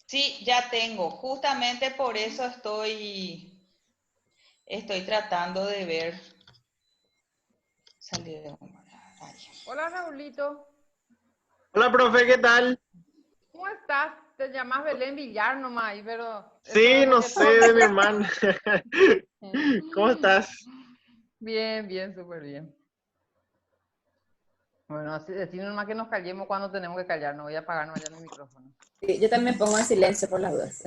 Sí, ya tengo. Justamente por eso estoy tratando de ver. Salir de ahí. Hola, Raulito. Hola, profe, ¿qué tal? ¿Cómo estás? Te llamas Belén Villar nomás, pero eso Sí, es lo no que sé, todo. de mi hermana. ¿Cómo estás? Bien, bien, súper bien. Bueno, así decimos nomás que nos callemos cuando tenemos que callar. No voy a apagar ya mi micrófono. Sí, yo también pongo en silencio por las dudas.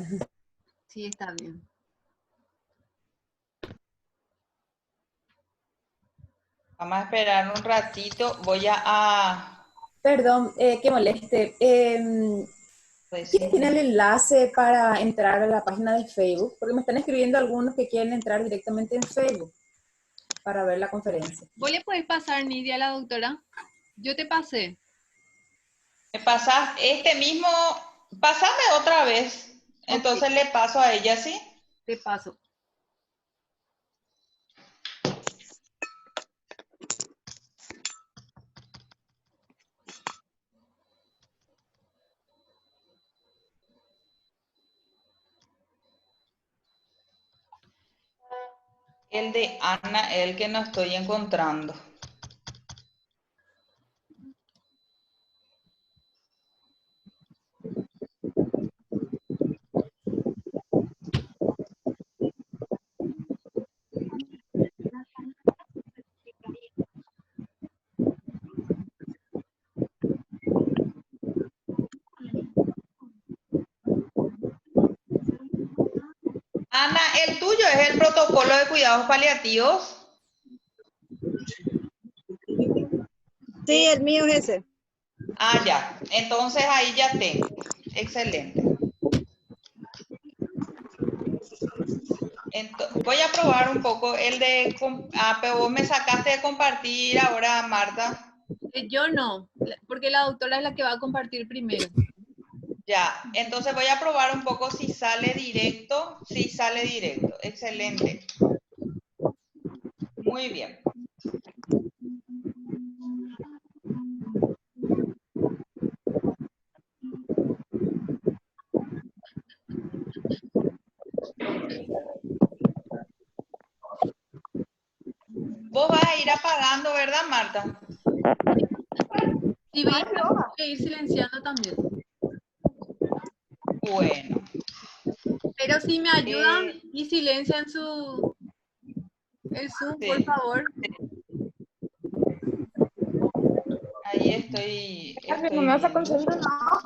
Sí, está bien. Vamos a esperar un ratito. Voy Perdón, que moleste. ¿Quién tiene el enlace para entrar a la página de Facebook? Porque me están escribiendo algunos que quieren entrar directamente en Facebook para ver la conferencia. ¿Vos le podés pasar, Nidia, a la doctora? Yo te pasé. ¿Me pasas este mismo? Pásame otra vez. Entonces Ok, le paso a ella, ¿sí? te paso. El de Ana, el que no estoy encontrando. Ana, ¿el tuyo es el protocolo de cuidados paliativos? Sí, el mío es ese. Ah, ya. Entonces ahí ya tengo. Excelente. Voy a probar un poco el de... pero vos me sacaste de compartir ahora, Marta. Yo no, porque la doctora es la que va a compartir primero. Ya, entonces voy a probar un poco si sale directo. Sí, sale directo. Excelente. Muy bien. Vos vas a ir apagando, ¿verdad, Marta? Si ven, tengo que ir silenciando también. Bueno. Pero si me ayudan y silencian el Zoom, por Sí, favor. ahí estoy No me vas a viendo. conseguir, ¿no?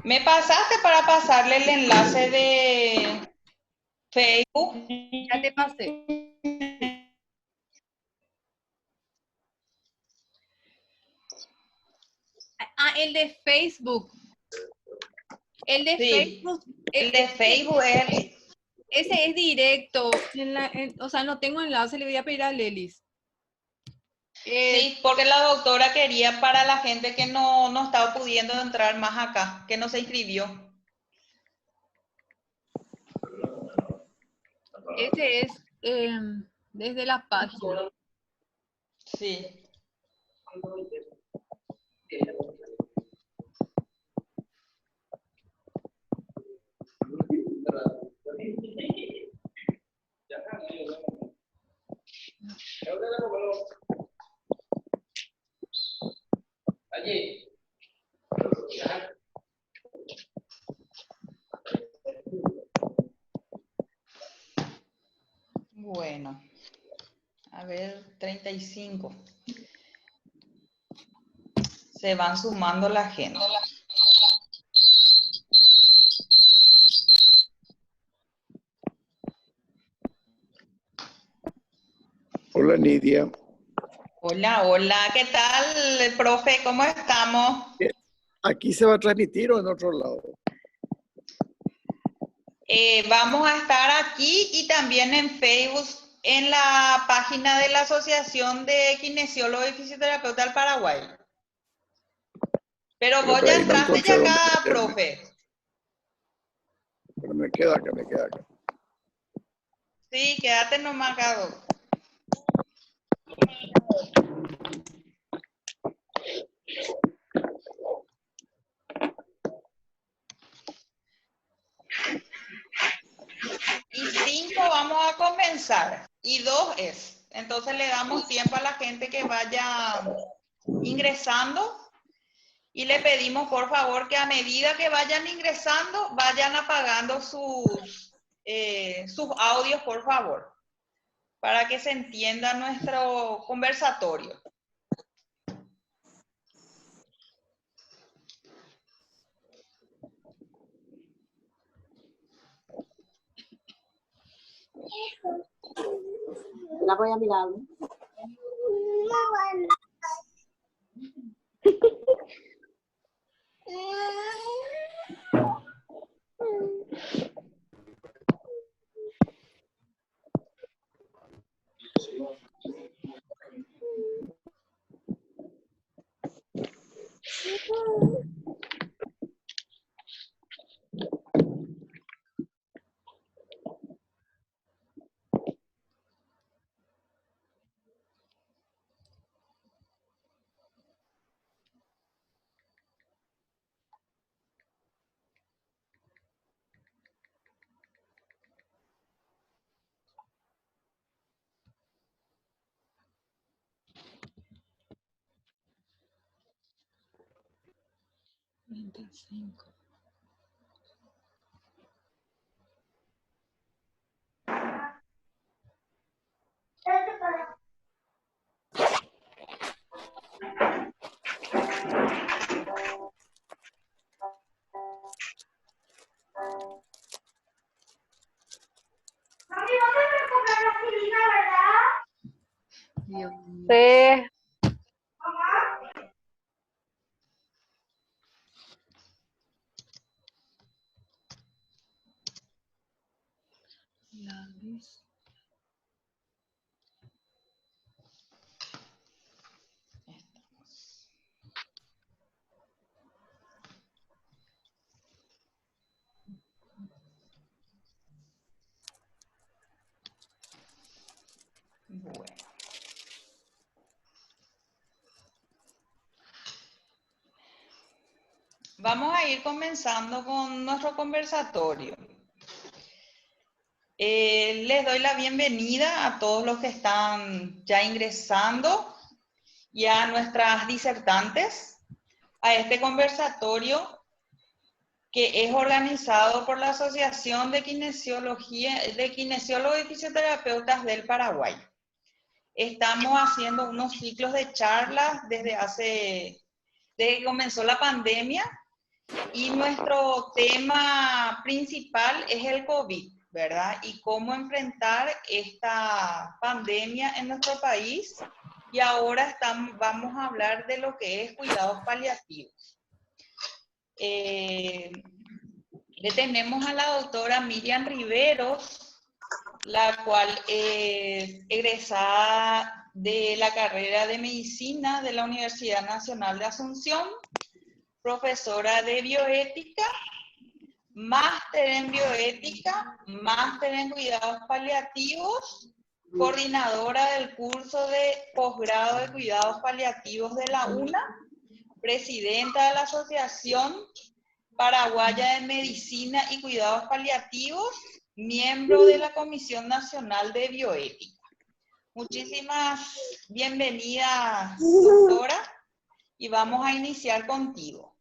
¿Me pasaste para pasarle el enlace de Facebook? Ya te pasé. Ah, el de Facebook. El de Sí, Facebook. el de Facebook es... Ese es directo. O sea, no tengo enlace, le voy a pedir a Lelis. Sí, porque la doctora quería para la gente que no estaba pudiendo entrar más acá, que no se inscribió. Ese es desde la página. Sí. Bueno, a ver, 35. Se van sumando la gente. Hola, Nidia. Hola, hola, ¿qué tal, profe? ¿Cómo estamos? ¿Aquí se va a transmitir o en otro lado? Vamos a estar aquí y también en Facebook, en la página de la Asociación de Kinesiólogos y Fisioterapeutas del Paraguay. Pero vos Pero ya ahí no entraste encontré ya dónde acá, meterme. profe. Pero me queda acá, me queda acá. Sí, quédate nomás, Gabo. Y 5 vamos a comenzar. Y 2 es. Entonces le damos tiempo a la gente que vaya ingresando. Y le pedimos, por favor, que a medida que vayan ingresando, vayan apagando sus audios, por favor, para que se entienda nuestro conversatorio. La voy a mirar. Sí. Bueno. Vamos a ir comenzando con nuestro conversatorio. Les doy la bienvenida a todos los que están ya ingresando y a nuestras disertantes a este conversatorio que es organizado por la Asociación de Kinesiólogos y Fisioterapeutas del Paraguay. Estamos haciendo unos ciclos de charlas desde que comenzó la pandemia y nuestro tema principal es el COVID, ¿verdad? Y cómo enfrentar esta pandemia en nuestro país. Y ahora vamos a hablar de lo que es cuidados paliativos. Le tenemos a la doctora Miriam Riveros, la cual es egresada de la carrera de Medicina de la Universidad Nacional de Asunción, profesora de bioética, máster en bioética, máster en cuidados paliativos, coordinadora del curso de posgrado de cuidados paliativos de la UNA, presidenta de la Asociación Paraguaya de Medicina y Cuidados Paliativos, miembro de la Comisión Nacional de Bioética. Muchísimas bienvenidas, doctora, y vamos a iniciar contigo.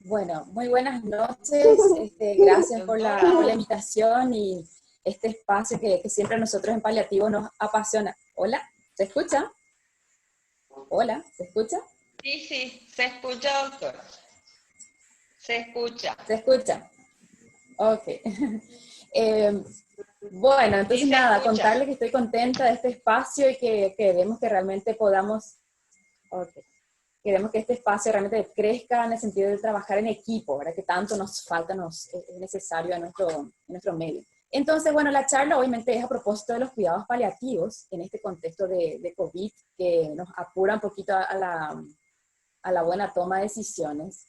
Bueno, muy buenas noches. Gracias por la invitación y este espacio que siempre a nosotros en Paliativo nos apasiona. Hola, ¿se escucha? Hola, ¿se escucha? Sí, se escucha, doctor. Se escucha. ¿Se escucha? Ok. Bueno, entonces Sí, nada, contarles que estoy contenta de este espacio y que queremos que realmente podamos... Okay. Queremos que este espacio realmente crezca en el sentido de trabajar en equipo, ¿verdad? Que tanto nos falta, es necesario en nuestro medio. Entonces, bueno, la charla obviamente es a propósito de los cuidados paliativos en este contexto de COVID, que nos apura un poquito a la buena toma de decisiones.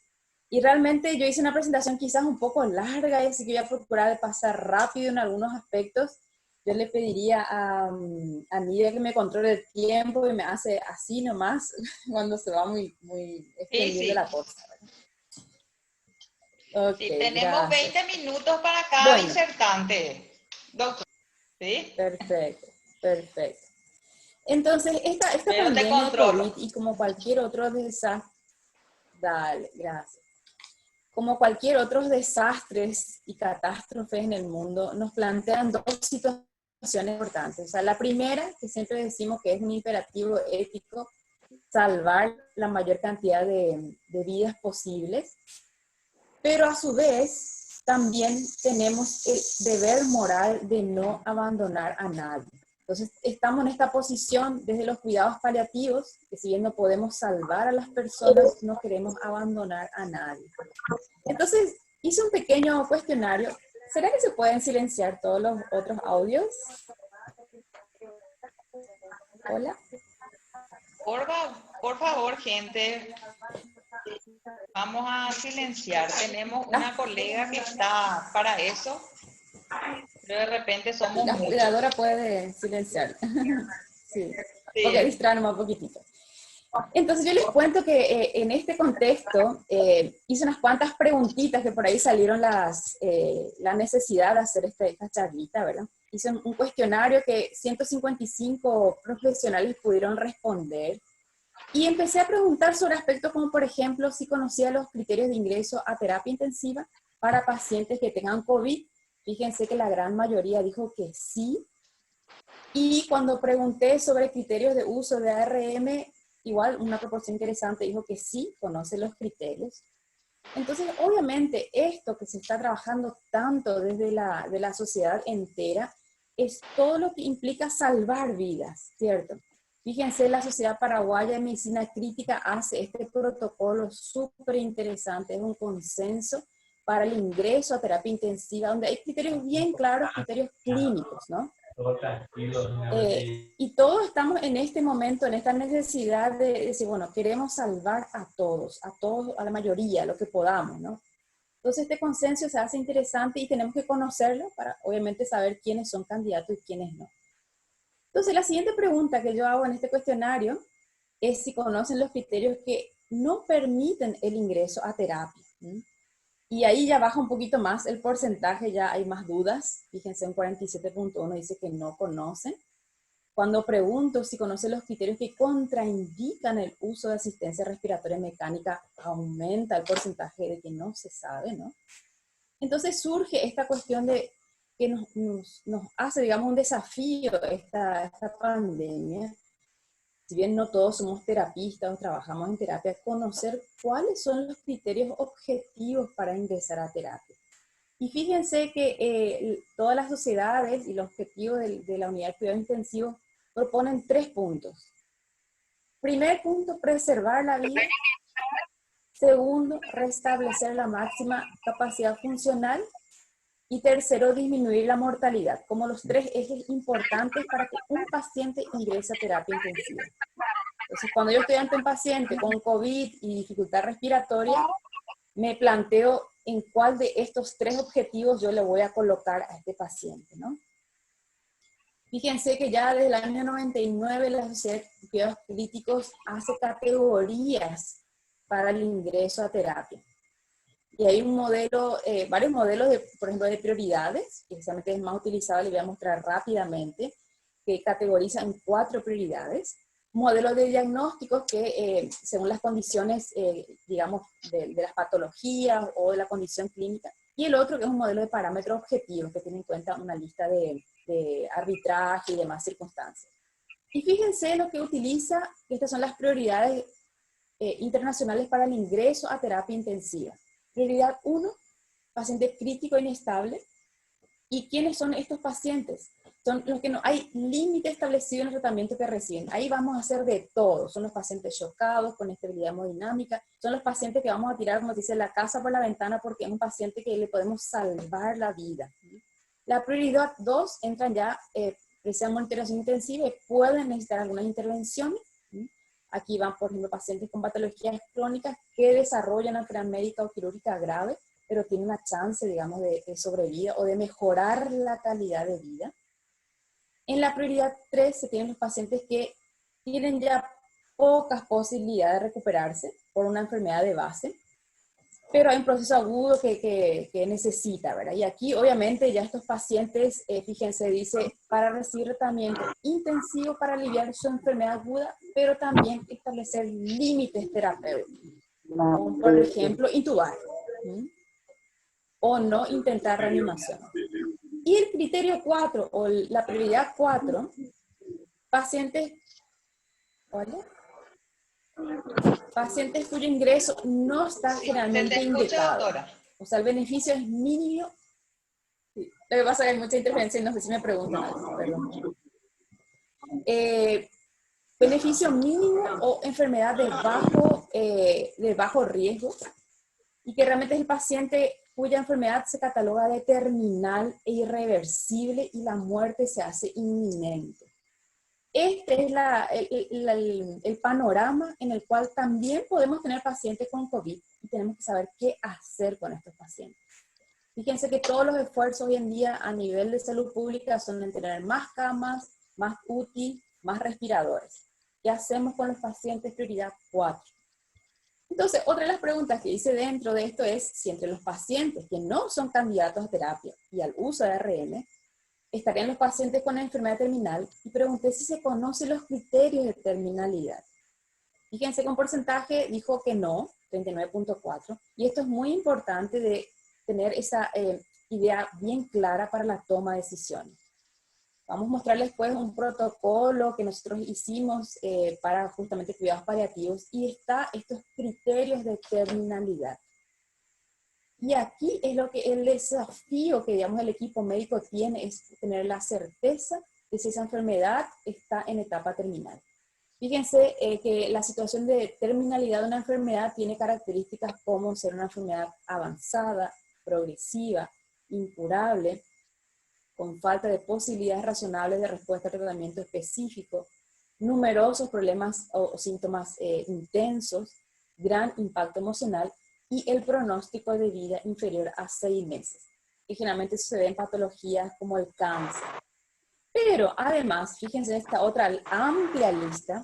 Y realmente yo hice una presentación quizás un poco larga, y así que voy a procurar de pasar rápido en algunos aspectos. Yo le pediría a Nidia que me controle el tiempo y me hace así nomás cuando se va muy extendiendo la cosa. Ok, sí, tenemos gracias. 20 minutos para cada disertante, doctor. ¿Sí? Perfecto, perfecto. Entonces, esta Pero pandemia de COVID y como cualquier otro desastre, dale, gracias. Como cualquier otros desastres y catástrofes en el mundo, nos plantean dos situaciones importantes. O sea, la primera, que siempre decimos que es un imperativo ético, salvar la mayor cantidad de vidas posibles, pero a su vez también tenemos el deber moral de no abandonar a nadie. Entonces, estamos en esta posición desde los cuidados paliativos, que si bien no podemos salvar a las personas, no queremos abandonar a nadie. Entonces, hice un pequeño cuestionario. ¿Será que se pueden silenciar todos los otros audios? Hola. Por favor, gente, vamos a silenciar. Tenemos una colega que está para eso, pero de repente somos La muchos. cuidadora puede silenciar. Sí. Sí. Ok, distraernos un poquitito. Entonces yo les cuento que en este contexto hice unas cuantas preguntitas que por ahí salieron la necesidad de hacer esta charlita, ¿verdad? Hice un cuestionario que 155 profesionales pudieron responder y empecé a preguntar sobre aspectos como, por ejemplo, si conocía los criterios de ingreso a terapia intensiva para pacientes que tengan COVID. Fíjense que la gran mayoría dijo que sí. Y cuando pregunté sobre criterios de uso de ARM, igual una proporción interesante dijo que sí, conoce los criterios. Entonces, obviamente, esto que se está trabajando tanto desde de la sociedad entera es todo lo que implica salvar vidas, ¿cierto? Fíjense, la Sociedad Paraguaya de Medicina Crítica hace este protocolo súper interesante, es un consenso para el ingreso a terapia intensiva, donde hay criterios bien claros, criterios clínicos, ¿no? Y todos estamos en este momento, en esta necesidad de decir, bueno, queremos salvar a todos, a la mayoría, lo que podamos, ¿no? Entonces este consenso se hace interesante y tenemos que conocerlo para obviamente saber quiénes son candidatos y quiénes no. Entonces la siguiente pregunta que yo hago en este cuestionario es si conocen los criterios que no permiten el ingreso a terapia. Y ahí ya baja un poquito más el porcentaje, ya hay más dudas. Fíjense, un 47.1 dice que no conocen. Cuando pregunto si conocen los criterios que contraindican el uso de asistencia respiratoria mecánica, aumenta el porcentaje de que no se sabe, ¿no? Entonces surge esta cuestión de que nos hace, digamos, un desafío esta pandemia. Si bien no todos somos terapistas o trabajamos en terapia, conocer cuáles son los criterios objetivos para ingresar a terapia. Y fíjense que todas las sociedades y los objetivos de la unidad de cuidado intensivo proponen 3 puntos. Primer punto, preservar la vida. Segundo, restablecer la máxima capacidad funcional. Y tercero, disminuir la mortalidad, como los 3 ejes importantes para que un paciente ingrese a terapia intensiva. Entonces, cuando yo estoy ante un paciente con COVID y dificultad respiratoria, me planteo en cuál de estos 3 objetivos yo le voy a colocar a este paciente, ¿no? Fíjense que ya desde el año 99 la Sociedad de Cuidados Críticos hace categorías para el ingreso a terapia. Y hay un modelo, varios modelos, por ejemplo, de prioridades, que precisamente es más utilizado, les voy a mostrar rápidamente, que categoriza en 4 prioridades. Modelos de diagnósticos que, según las condiciones, digamos, de las patologías o de la condición clínica. Y el otro que es un modelo de parámetros objetivos, que tiene en cuenta una lista de arbitraje y demás circunstancias. Y fíjense lo que utiliza, estas son las prioridades internacionales para el ingreso a terapia intensiva. Prioridad 1, paciente crítico inestable. ¿Y quiénes son estos pacientes? Son los que no hay límite establecido en el tratamiento que reciben. Ahí vamos a hacer de todo. Son los pacientes chocados, con estabilidad hemodinámica. Son los pacientes que vamos a tirar, como dice, la casa por la ventana porque es un paciente que le podemos salvar la vida. La prioridad 2 entran ya, precisamente monitorización intensiva y pueden necesitar algunas intervenciones. Aquí van, por ejemplo, pacientes con patologías crónicas que desarrollan enfermedad médica o quirúrgica grave, pero tienen una chance, digamos, de sobrevida o de mejorar la calidad de vida. En la prioridad 3 se tienen los pacientes que tienen ya pocas posibilidades de recuperarse por una enfermedad de base, pero hay un proceso agudo que necesita, ¿verdad? Y aquí, obviamente, ya estos pacientes, fíjense, dice, para recibir tratamiento intensivo para aliviar su enfermedad aguda, pero también establecer límites terapéuticos, como por ejemplo, intubar, ¿sí? O no intentar reanimación. Y el criterio 4, o la prioridad 4, pacientes, ¿vale? Pacientes cuyo ingreso no está generalmente indicado. O sea, el beneficio es mínimo. Sí. Lo que pasa es que hay mucha interferencia y no sé si me preguntan algo, perdón. Beneficio mínimo o enfermedad de bajo riesgo, y que realmente es el paciente cuya enfermedad se cataloga de terminal e irreversible y la muerte se hace inminente. Este es el panorama en el cual también podemos tener pacientes con COVID y tenemos que saber qué hacer con estos pacientes. Fíjense que todos los esfuerzos hoy en día a nivel de salud pública son en tener más camas, más UTI, más respiradores. ¿Qué hacemos con los pacientes prioridad 4? Entonces, otra de las preguntas que hice dentro de esto es si entre los pacientes que no son candidatos a terapia y al uso de ARN, estarían los pacientes con enfermedad terminal, y pregunté si se conocen los criterios de terminalidad. Fíjense que un porcentaje dijo que no, 39.4, y esto es muy importante de tener esa idea bien clara para la toma de decisiones. Vamos a mostrarles pues un protocolo que nosotros hicimos para justamente cuidados paliativos, y está estos criterios de terminalidad. Y aquí es lo que el desafío que, digamos, el equipo médico tiene, es tener la certeza de si esa enfermedad está en etapa terminal. Fíjense que la situación de terminalidad de una enfermedad tiene características como ser una enfermedad avanzada, progresiva, incurable, con falta de posibilidades razonables de respuesta a tratamiento específico, numerosos problemas o síntomas intensos, gran impacto emocional, y el pronóstico de vida inferior a 6 meses. Y generalmente se ve en patologías como el cáncer. Pero además, fíjense en esta otra amplia lista,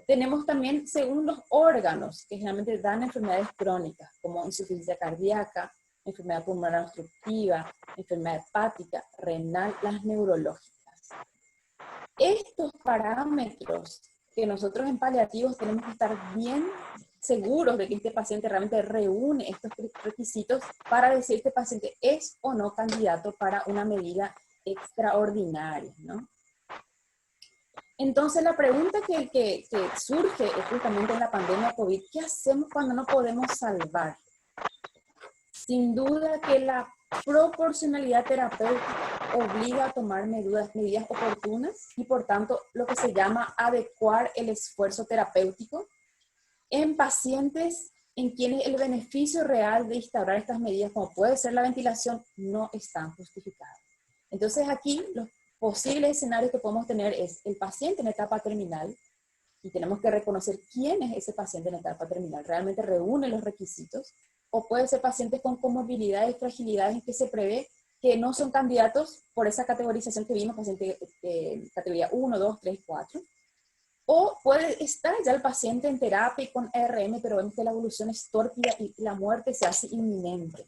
tenemos también según los órganos que generalmente dan enfermedades crónicas, como insuficiencia cardíaca, enfermedad pulmonar obstructiva, enfermedad hepática, renal, las neurológicas. Estos parámetros que nosotros en paliativos tenemos que estar bien seguros de que este paciente realmente reúne estos requisitos para decir si este paciente es o no candidato para una medida extraordinaria, ¿no? Entonces la pregunta que surge justamente en la pandemia COVID, ¿qué hacemos cuando no podemos salvar? Sin duda que la proporcionalidad terapéutica obliga a tomar medidas oportunas y por tanto lo que se llama adecuar el esfuerzo terapéutico en pacientes en quienes el beneficio real de instaurar estas medidas, como puede ser la ventilación, no están justificados. Entonces aquí los posibles escenarios que podemos tener es el paciente en etapa terminal, y tenemos que reconocer quién es ese paciente en etapa terminal, realmente reúne los requisitos, o puede ser pacientes con comorbilidades y fragilidades en que se prevé que no son candidatos por esa categorización que vimos, paciente categoría 1, 2, 3, 4. O puede estar ya el paciente en terapia y con ARM, pero vemos que la evolución es tórpida y la muerte se hace inminente.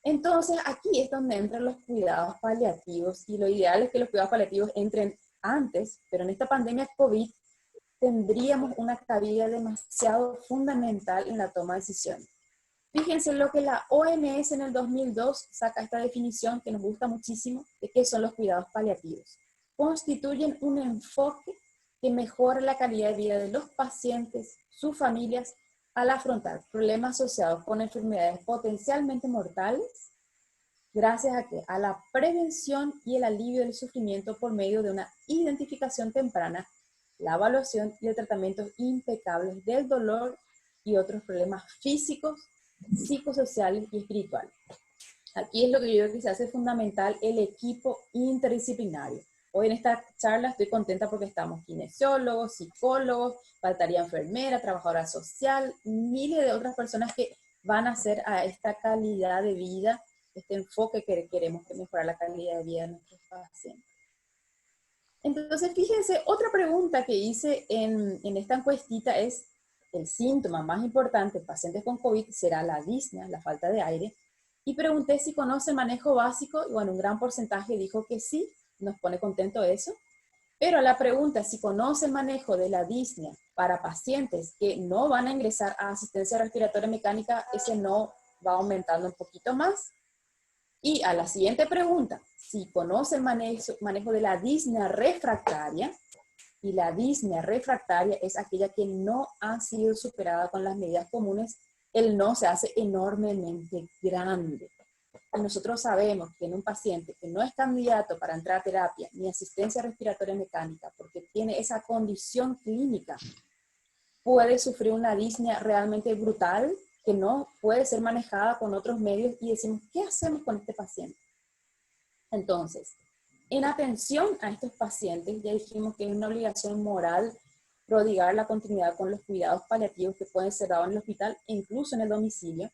Entonces, aquí es donde entran los cuidados paliativos, y lo ideal es que los cuidados paliativos entren antes, pero en esta pandemia COVID tendríamos una cabida demasiado fundamental en la toma de decisiones. Fíjense lo que la OMS en el 2002 saca esta definición que nos gusta muchísimo de qué son los cuidados paliativos. Constituyen un enfoque que mejora la calidad de vida de los pacientes, sus familias, al afrontar problemas asociados con enfermedades potencialmente mortales, gracias a que a la prevención y el alivio del sufrimiento por medio de una identificación temprana, la evaluación y el tratamiento impecables del dolor y otros problemas físicos, psicosociales y espirituales. Aquí es lo que yo creo que se hace fundamental, el equipo interdisciplinario. Hoy en esta charla estoy contenta porque estamos kinesiólogos, psicólogos, faltaría enfermera, trabajadora social, miles de otras personas que van a hacer a esta calidad de vida, este enfoque que queremos mejorar la calidad de vida de nuestros pacientes. Entonces, fíjense, otra pregunta que hice en esta encuestita es, el síntoma más importante en pacientes con COVID será la disnea, la falta de aire, y pregunté si conoce el manejo básico, y bueno, un gran porcentaje dijo que sí, nos pone contento eso, pero la pregunta si conoce el manejo de la disnea para pacientes que no van a ingresar a asistencia respiratoria mecánica, ese no va aumentando un poquito más. Y a la siguiente pregunta, si conoce el manejo de la disnea refractaria, y la disnea refractaria es aquella que no ha sido superada con las medidas comunes, el no se hace enormemente grande. Y nosotros sabemos que en un paciente que no es candidato para entrar a terapia ni asistencia respiratoria mecánica porque tiene esa condición clínica, puede sufrir una disnea realmente brutal que no puede ser manejada con otros medios y decimos, ¿qué hacemos con este paciente? Entonces, en atención a estos pacientes, ya dijimos que es una obligación moral prodigar la continuidad con los cuidados paliativos que pueden ser dados en el hospital e incluso en el domicilio.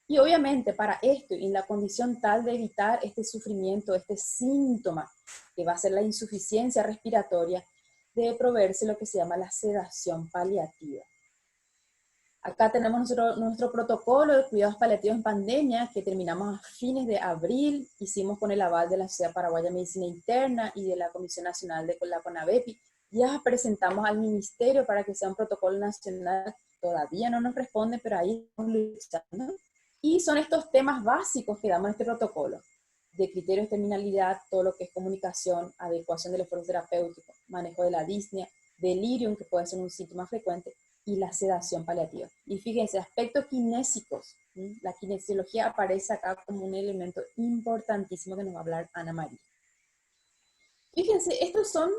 Y obviamente para esto, y en la condición tal de evitar este sufrimiento, este síntoma que va a ser la insuficiencia respiratoria, debe proveerse lo que se llama la sedación paliativa. Acá tenemos nuestro protocolo de cuidados paliativos en pandemia que terminamos a fines de abril, hicimos con el aval de la Sociedad Paraguaya de Medicina Interna y de la Comisión Nacional de la CONAVEPI. Ya presentamos al Ministerio para que sea un protocolo nacional, todavía no nos responde, pero ahí estamos luchando. Y son estos temas básicos que damos en este protocolo, de criterios de terminalidad, todo lo que es comunicación, adecuación del esfuerzo terapéutico, manejo de la disnea, delirium, que puede ser un síntoma frecuente, y la sedación paliativa. Y fíjense, aspectos kinésicos, ¿sí? La kinesiología aparece acá como un elemento importantísimo que nos va a hablar Ana María. Fíjense, estos son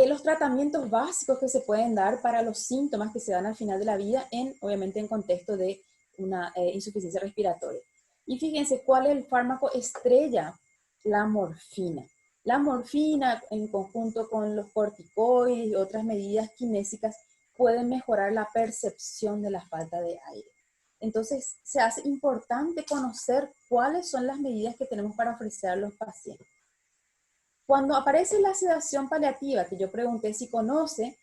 los tratamientos básicos que se pueden dar para los síntomas que se dan al final de la vida, obviamente en contexto de una insuficiencia respiratoria. Y fíjense, ¿cuál es el fármaco estrella? La morfina. La morfina, en conjunto con los corticoides y otras medidas kinésicas, pueden mejorar la percepción de la falta de aire. Entonces, se hace importante conocer cuáles son las medidas que tenemos para ofrecer a los pacientes. Cuando aparece la sedación paliativa, que yo pregunté si conoce,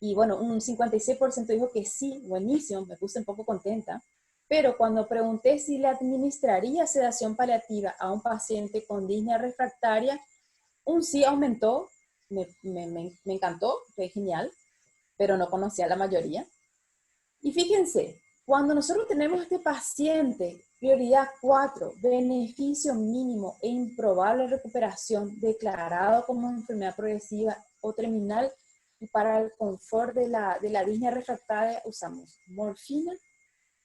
y bueno, un 56% dijo que sí, buenísimo, me puse un poco contenta, pero cuando pregunté si le administraría sedación paliativa a un paciente con disnea refractaria, un sí aumentó, me encantó, fue genial, pero no conocía a la mayoría. Y fíjense, cuando nosotros tenemos este paciente, prioridad 4, beneficio mínimo e improbable recuperación, declarado como enfermedad progresiva o terminal, y para el confort de la disnea refractaria usamos morfina,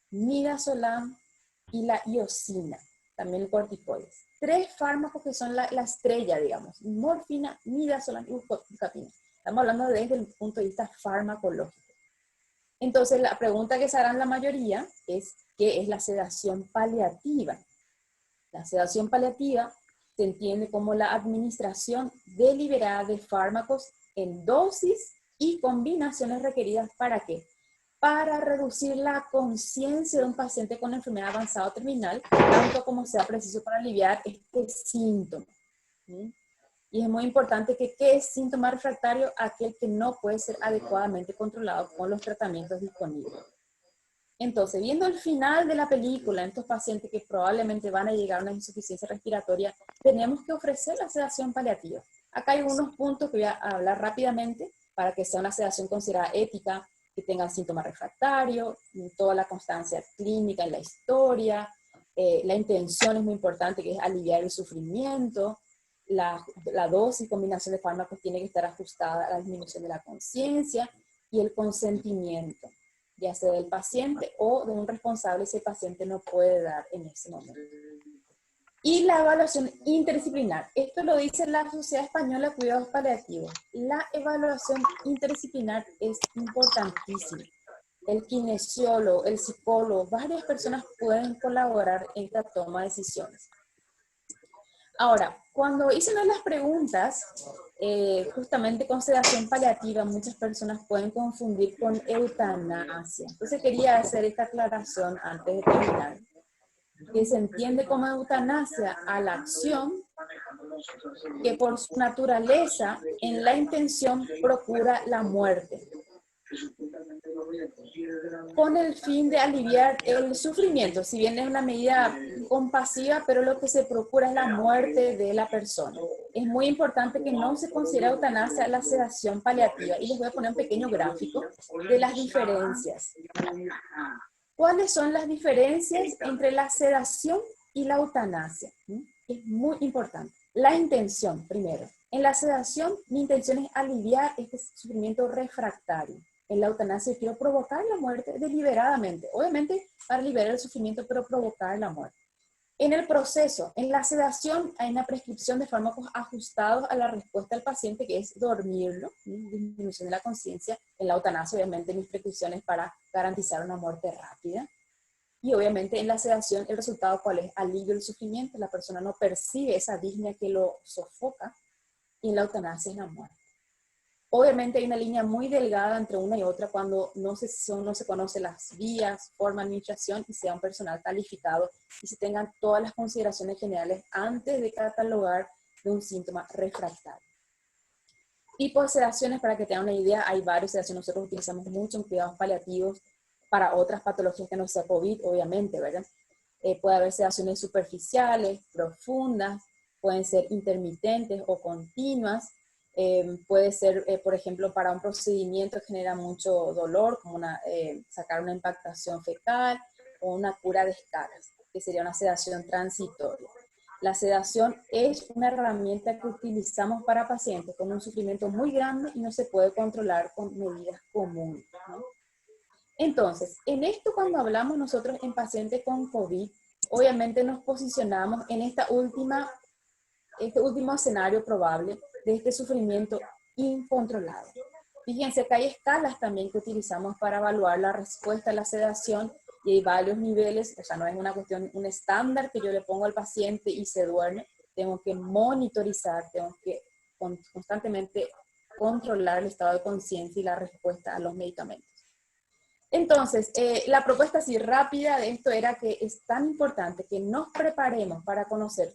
midazolam y la iosina, también corticoides. 3 fármacos que son la estrella, digamos, morfina, midazolam y bucapina. Estamos hablando desde el punto de vista farmacológico. Entonces, la pregunta que se harán la mayoría es, ¿qué es la sedación paliativa? La sedación paliativa se entiende como la administración deliberada de fármacos en dosis y combinaciones requeridas ¿para qué? Para reducir la conciencia de un paciente con enfermedad avanzada o terminal, tanto como sea preciso para aliviar este síntoma. ¿Sí? Y es muy importante que ¿qué es síntoma refractario? Aquel que no puede ser adecuadamente controlado con los tratamientos disponibles. Entonces, viendo el final de la película, en estos pacientes que probablemente van a llegar a una insuficiencia respiratoria, tenemos que ofrecer la sedación paliativa. Acá hay unos puntos que voy a hablar rápidamente para que sea una sedación considerada ética, que tenga síntoma refractario, toda la constancia clínica en la historia, la intención es muy importante, que es aliviar el sufrimiento. La dosis y combinación de fármacos tiene que estar ajustada a la disminución de la conciencia y el consentimiento, ya sea del paciente o de un responsable si el paciente no puede dar en ese momento. Y la evaluación interdisciplinar. Esto lo dice la Sociedad Española de Cuidados Paliativos. La evaluación interdisciplinar es importantísima. El kinesiólogo, el psicólogo, varias personas pueden colaborar en esta toma de decisiones. Ahora, cuando hice una de las preguntas, justamente con sedación paliativa, muchas personas pueden confundir con eutanasia. Entonces quería hacer esta aclaración antes de terminar. Que se entiende como eutanasia a la acción que por su naturaleza en la intención procura la muerte, con el fin de aliviar el sufrimiento, si bien es una medida compasiva, pero lo que se procura es la muerte de la persona. Es muy importante que no se considere eutanasia la sedación paliativa, y les voy a poner un pequeño gráfico de las diferencias. ¿Cuáles son las diferencias entre la sedación y la eutanasia? Es muy importante. La intención, primero. En la sedación, mi intención es aliviar este sufrimiento refractario. En la eutanasia, quiero provocar la muerte deliberadamente. Obviamente, para liberar el sufrimiento, pero provocar la muerte. En el proceso, en la sedación, hay una prescripción de fármacos ajustados a la respuesta del paciente, que es dormirlo, disminución de la conciencia. En la eutanasia, obviamente, mis prescripciones para garantizar una muerte rápida. Y obviamente en la sedación, el resultado, ¿cuál es? Alivio del sufrimiento. La persona no percibe esa disnea que lo sofoca, y en la eutanasia es la muerte. Obviamente hay una línea muy delgada entre una y otra cuando no se conocen las vías, forma de administración y sea un personal calificado y se tengan todas las consideraciones generales antes de catalogar de un síntoma refractario. Tipos de sedaciones, para que tengan una idea, hay varios sedaciones. Nosotros utilizamos mucho en cuidados paliativos para otras patologías que no sea COVID, obviamente, ¿verdad? Puede haber sedaciones superficiales, profundas, pueden ser intermitentes o continuas. Puede ser, por ejemplo, para un procedimiento que genera mucho dolor, como sacar una impactación fecal o una cura de escalas, que sería una sedación transitoria. La sedación es una herramienta que utilizamos para pacientes con un sufrimiento muy grande y no se puede controlar con medidas comunes, ¿no? Entonces, en esto cuando hablamos nosotros en pacientes con COVID, obviamente nos posicionamos en este último escenario probable de este sufrimiento incontrolado. Fíjense que hay escalas también que utilizamos para evaluar la respuesta a la sedación y hay varios niveles, o sea, no es una cuestión, un estándar que yo le pongo al paciente y se duerme. Tengo que monitorizar, tengo que constantemente controlar el estado de conciencia y la respuesta a los medicamentos. Entonces, la propuesta así rápida de esto era que es tan importante que nos preparemos para conocer,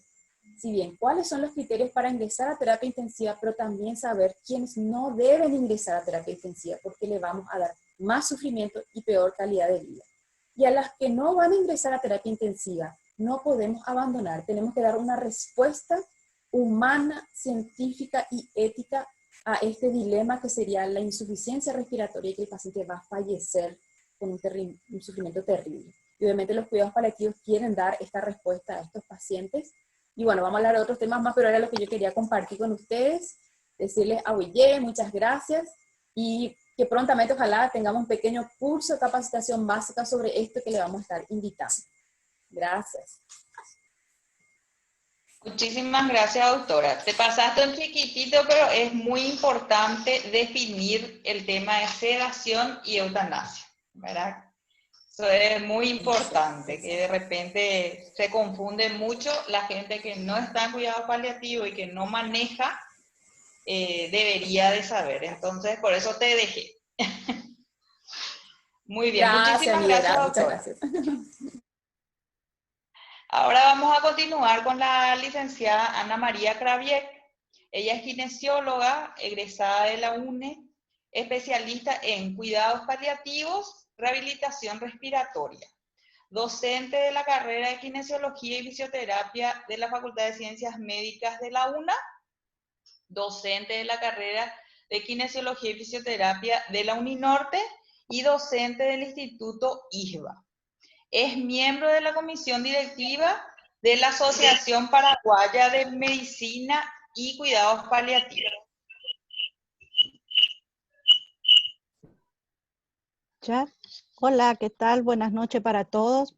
si bien, cuáles son los criterios para ingresar a terapia intensiva, pero también saber quiénes no deben ingresar a terapia intensiva, porque le vamos a dar más sufrimiento y peor calidad de vida. Y a las que no van a ingresar a terapia intensiva, no podemos abandonar, tenemos que dar una respuesta humana, científica y ética a este dilema que sería la insuficiencia respiratoria y que el paciente va a fallecer con un sufrimiento terrible. Y obviamente los cuidados paliativos quieren dar esta respuesta a estos pacientes. Y bueno, vamos a hablar de otros temas más, pero era lo que yo quería compartir con ustedes, decirles a Huille, muchas gracias, y que prontamente ojalá tengamos un pequeño curso de capacitación básica sobre esto que le vamos a estar invitando. Gracias. Muchísimas gracias, doctora. Te pasaste un chiquitito, pero es muy importante definir el tema de sedación y eutanasia, ¿verdad? Eso es muy importante, que de repente se confunde mucho la gente que no está en cuidado paliativo y que no maneja, debería de saber. Entonces, por eso te dejé. Muy bien, Gracias, muchísimas gracias, muchas doctora. gracias. Ahora vamos a continuar con la licenciada Ana María Kraviek. Ella es kinesióloga, egresada de la UNE, especialista en cuidados paliativos, rehabilitación respiratoria, docente de la carrera de kinesiología y fisioterapia de la Facultad de Ciencias Médicas de la UNA, docente de la carrera de kinesiología y fisioterapia de la UNINORTE y docente del Instituto ISBA. Es miembro de la comisión directiva de la Asociación Paraguaya de Medicina y Cuidados Paliativos. Ya. Hola, ¿qué tal? Buenas noches para todos.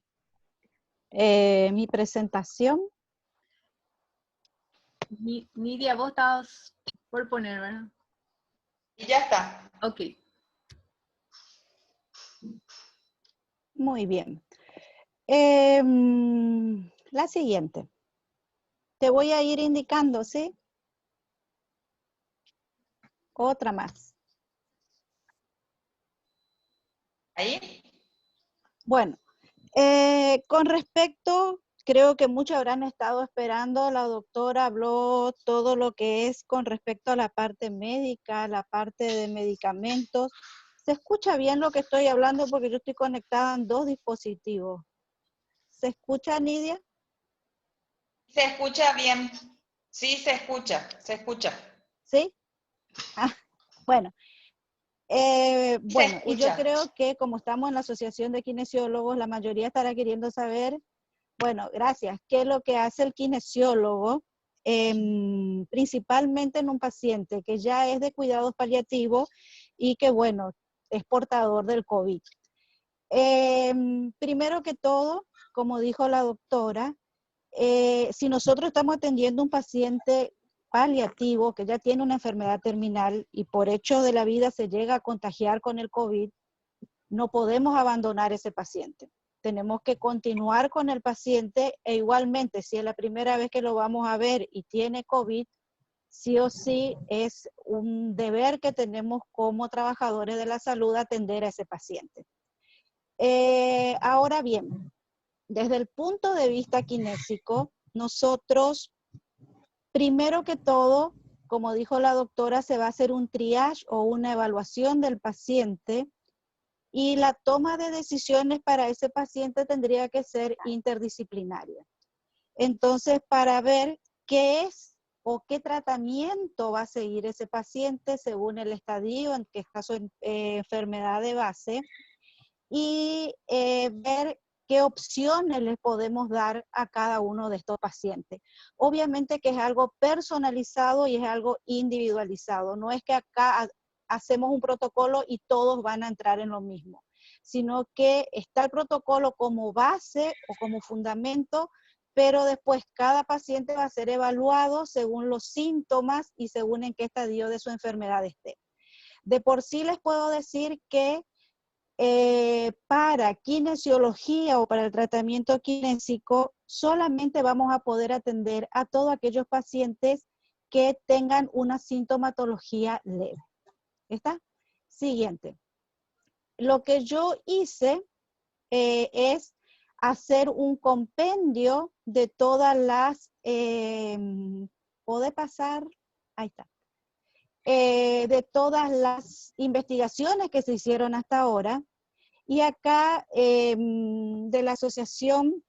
Mi presentación. Nidia, vos estabas por poner, ¿verdad? Y ya está. Ok. Muy bien. La siguiente. Te voy a ir indicando, ¿sí? Otra más. ¿Ahí? Bueno, con respecto, creo que muchos habrán estado esperando, la doctora habló todo lo que es con respecto a la parte médica, la parte de medicamentos. ¿Se escucha bien lo que estoy hablando? Porque yo estoy conectada en 2 dispositivos. ¿Se escucha, Nidia? Se escucha bien. Sí, se escucha, se escucha. ¿Sí? Ah, bueno. Se Bueno, y yo escucha. creo que como estamos en la Asociación de Kinesiólogos, la mayoría estará queriendo saber, bueno, gracias, qué es lo que hace el kinesiólogo, principalmente en un paciente que ya es de cuidados paliativos y que, bueno, es portador del COVID. Primero que todo, como dijo la doctora, si nosotros estamos atendiendo a un paciente paliativo que ya tiene una enfermedad terminal y por hecho de la vida se llega a contagiar con el COVID, no podemos abandonar ese paciente. Tenemos que continuar con el paciente e igualmente, si es la primera vez que lo vamos a ver y tiene COVID, sí o sí es un deber que tenemos como trabajadores de la salud atender a ese paciente. Ahora bien, desde el punto de vista kinésico, nosotros, primero que todo, como dijo la doctora, se va a hacer un triage o una evaluación del paciente y la toma de decisiones para ese paciente tendría que ser interdisciplinaria. Entonces, para ver qué es o qué tratamiento va a seguir ese paciente según el estadio, en qué caso enfermedad de base, y ver qué opciones les podemos dar a cada uno de estos pacientes. Obviamente que es algo personalizado y es algo individualizado. No es que acá hacemos un protocolo y todos van a entrar en lo mismo, sino que está el protocolo como base o como fundamento, pero después cada paciente va a ser evaluado según los síntomas y según en qué estadio de su enfermedad esté. De por sí les puedo decir que para kinesiología o para el tratamiento kinésico, solamente vamos a poder atender a todos aquellos pacientes que tengan una sintomatología leve. ¿Está? Siguiente. Lo que yo hice es hacer un compendio de todas las, ¿puede pasar? Ahí está. De todas las investigaciones que se hicieron hasta ahora. Y acá de la Asociación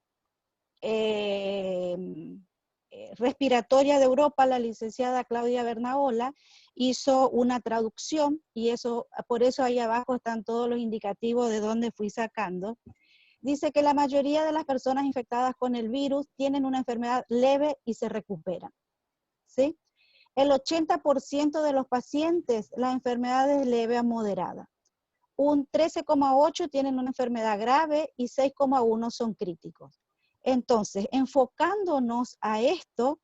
Respiratoria de Europa, la licenciada Claudia Bernaola hizo una traducción y eso, por eso ahí abajo están todos los indicativos de dónde fui sacando. Dice que la mayoría de las personas infectadas con el virus tienen una enfermedad leve y se recuperan. ¿Sí? El 80% de los pacientes, la enfermedad es leve a moderada. Un 13,8 tienen una enfermedad grave y 6,1 son críticos. Entonces, enfocándonos a esto,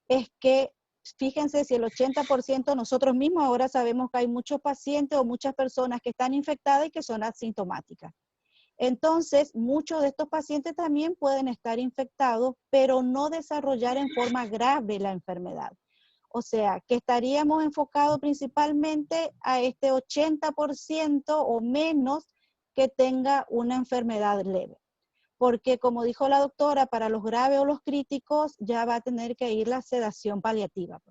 es que, fíjense, si el 80% nosotros mismos ahora sabemos que hay muchos pacientes o muchas personas que están infectadas y que son asintomáticas. Entonces, muchos de estos pacientes también pueden estar infectados, pero no desarrollar en forma grave la enfermedad. O sea, que estaríamos enfocados principalmente a este 80% o menos que tenga una enfermedad leve. Porque como dijo la doctora, para los graves o los críticos ya va a tener que ir la sedación paliativa.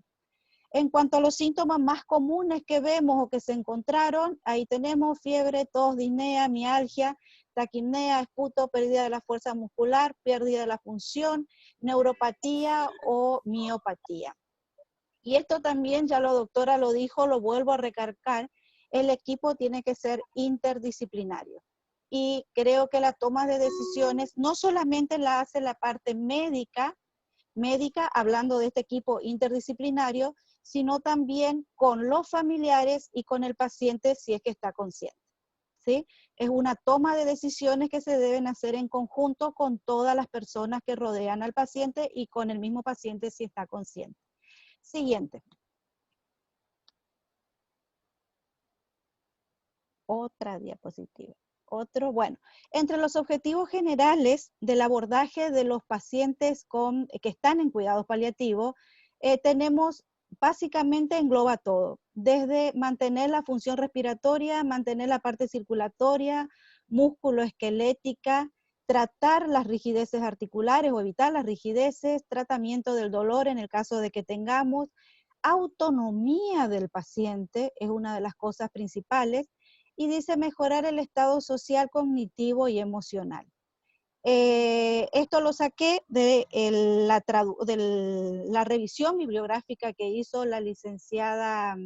En cuanto a los síntomas más comunes que vemos o que se encontraron, ahí tenemos fiebre, tos, disnea, mialgia, taquipnea, esputo, pérdida de la fuerza muscular, pérdida de la función, neuropatía o miopatía. Y esto también, ya la doctora lo dijo, lo vuelvo a recalcar, el equipo tiene que ser interdisciplinario. Y creo que la toma de decisiones no solamente la hace la parte médica, hablando de este equipo interdisciplinario, sino también con los familiares y con el paciente si es que está consciente. ¿Sí? Es una toma de decisiones que se deben hacer en conjunto con todas las personas que rodean al paciente y con el mismo paciente si está consciente. Siguiente. Otra diapositiva. Otro, bueno, entre los objetivos generales del abordaje de los pacientes que están en cuidados paliativos, tenemos, básicamente engloba todo, desde mantener la función respiratoria, mantener la parte circulatoria, músculo-esquelética, tratar las rigideces articulares o evitar las rigideces, tratamiento del dolor en el caso de que tengamos, autonomía del paciente es una de las cosas principales, y dice mejorar el estado social, cognitivo y emocional. Esto lo saqué de la revisión bibliográfica que hizo la licenciada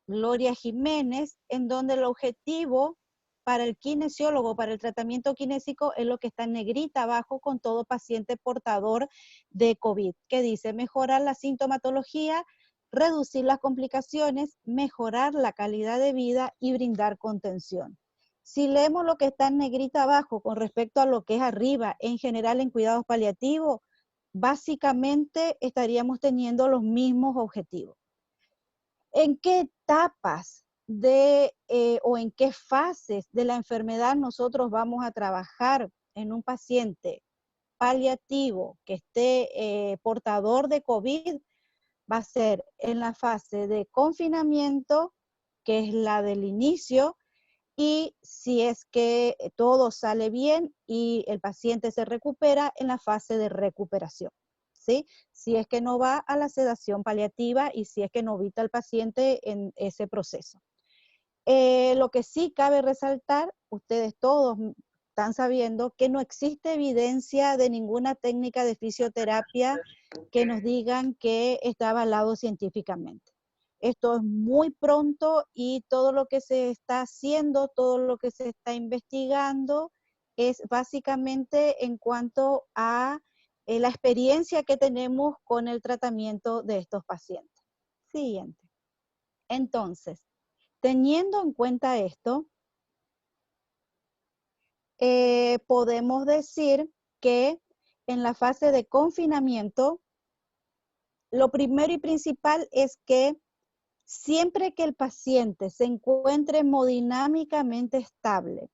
Gloria Jiménez, en donde el objetivo para el kinesiólogo, para el tratamiento kinésico, es lo que está en negrita abajo con todo paciente portador de COVID, que dice mejorar la sintomatología, reducir las complicaciones, mejorar la calidad de vida y brindar contención. Si leemos lo que está en negrita abajo con respecto a lo que es arriba, en general en cuidados paliativos, básicamente estaríamos teniendo los mismos objetivos. ¿En qué etapas o en qué fases de la enfermedad nosotros vamos a trabajar en un paciente paliativo que esté portador de COVID? Va a ser en la fase de confinamiento, que es la del inicio, y si es que todo sale bien y el paciente se recupera, en la fase de recuperación, ¿sí? Si es que no va a la sedación paliativa y si es que no evita al paciente en ese proceso. Lo que sí cabe resaltar, ustedes todos están sabiendo que no existe evidencia de ninguna técnica de fisioterapia que nos digan que está avalado científicamente. Esto es muy pronto y todo lo que se está haciendo, todo lo que se está investigando es básicamente en cuanto a la experiencia que tenemos con el tratamiento de estos pacientes. Siguiente. Entonces, teniendo en cuenta esto, podemos decir que en la fase de confinamiento, lo primero y principal es que siempre que el paciente se encuentre hemodinámicamente estable,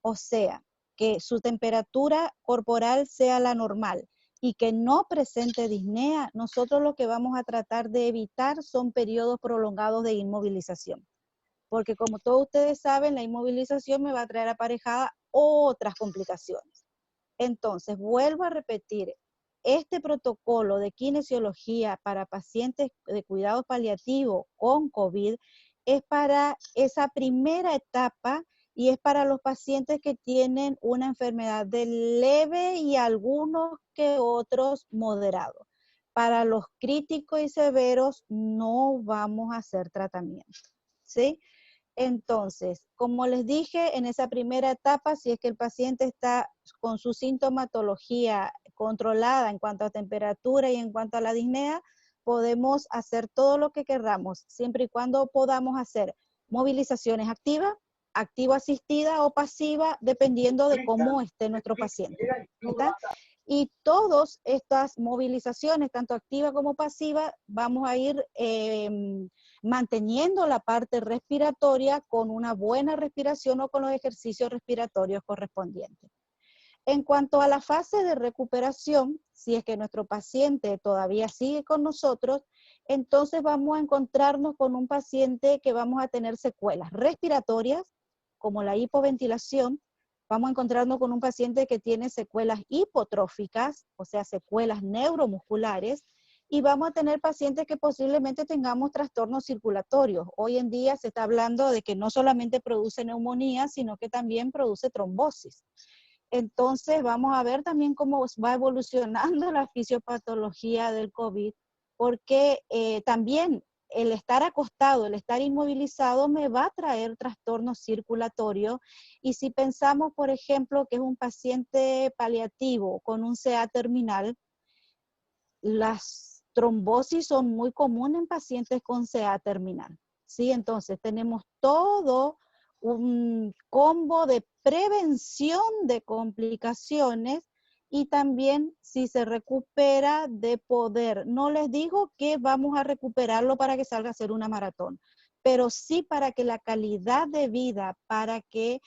o sea, que su temperatura corporal sea la normal y que no presente disnea, nosotros lo que vamos a tratar de evitar son periodos prolongados de inmovilización. Porque como todos ustedes saben, la inmovilización me va a traer aparejada otras complicaciones. Entonces, vuelvo a repetir, este protocolo de kinesiología para pacientes de cuidado paliativo con COVID es para esa primera etapa y es para los pacientes que tienen una enfermedad de leve y algunos que otros moderados. Para los críticos y severos no vamos a hacer tratamiento, ¿sí? Entonces, como les dije, en esa primera etapa, si es que el paciente está con su sintomatología controlada en cuanto a temperatura y en cuanto a la disnea, podemos hacer todo lo que queramos, siempre y cuando podamos hacer movilizaciones activas, activo-asistida o pasiva, dependiendo de cómo esté nuestro paciente, ¿está? Y todas estas movilizaciones, tanto activa como pasiva, vamos a ir manteniendo la parte respiratoria con una buena respiración o con los ejercicios respiratorios correspondientes. En cuanto a la fase de recuperación, si es que nuestro paciente todavía sigue con nosotros, entonces vamos a encontrarnos con un paciente que vamos a tener secuelas respiratorias, como la hipoventilación. Vamos a encontrarnos con un paciente que tiene secuelas hipotróficas, o sea, secuelas neuromusculares, y vamos a tener pacientes que posiblemente tengamos trastornos circulatorios. Hoy en día se está hablando de que no solamente produce neumonía, sino que también produce trombosis. Entonces vamos a ver también cómo va evolucionando la fisiopatología del COVID, porque también el estar acostado, el estar inmovilizado me va a traer trastornos circulatorios. Y si pensamos, por ejemplo, que es un paciente paliativo con un CA terminal, las trombosis son muy comunes en pacientes con CA terminal, ¿sí? Entonces tenemos todo un combo de prevención de complicaciones y también si se recupera de poder. No les digo que vamos a recuperarlo para que salga a hacer una maratón, pero sí para que la calidad de vida, para que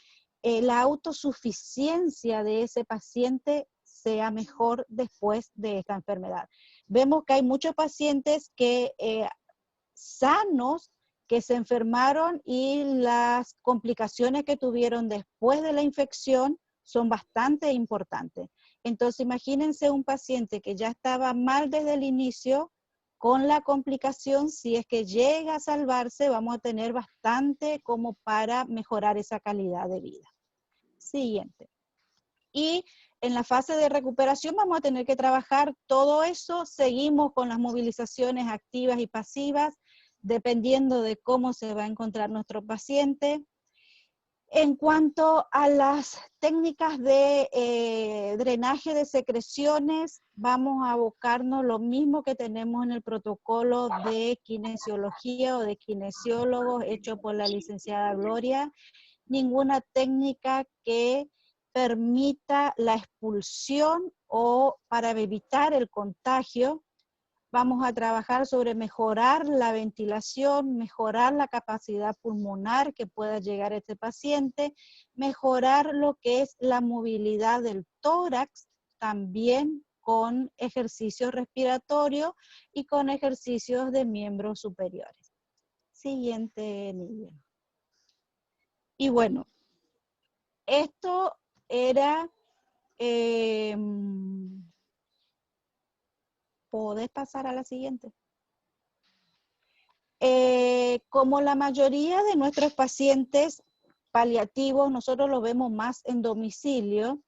la autosuficiencia de ese paciente sea mejor después de esta enfermedad. Vemos que hay muchos pacientes que sanos que se enfermaron y las complicaciones que tuvieron después de la infección son bastante importantes. Entonces, imagínense un paciente que ya estaba mal desde el inicio, con la complicación, si es que llega a salvarse, vamos a tener bastante como para mejorar esa calidad de vida. Siguiente. Y en la fase de recuperación vamos a tener que trabajar todo eso. Seguimos con las movilizaciones activas y pasivas, dependiendo de cómo se va a encontrar nuestro paciente. En cuanto a las técnicas de drenaje de secreciones, vamos a abocarnos lo mismo que tenemos en el protocolo de kinesiología o de kinesiólogos hecho por la licenciada Gloria. Ninguna técnica que permita la expulsión o para evitar el contagio. Vamos a trabajar sobre mejorar la ventilación, mejorar la capacidad pulmonar que pueda llegar a este paciente, mejorar lo que es la movilidad del tórax, también con ejercicios respiratorios y con ejercicios de miembros superiores. Siguiente nivel. Y bueno, esto era... ¿podés pasar a la siguiente? Como la mayoría de nuestros pacientes paliativos, nosotros los vemos más en domicilio,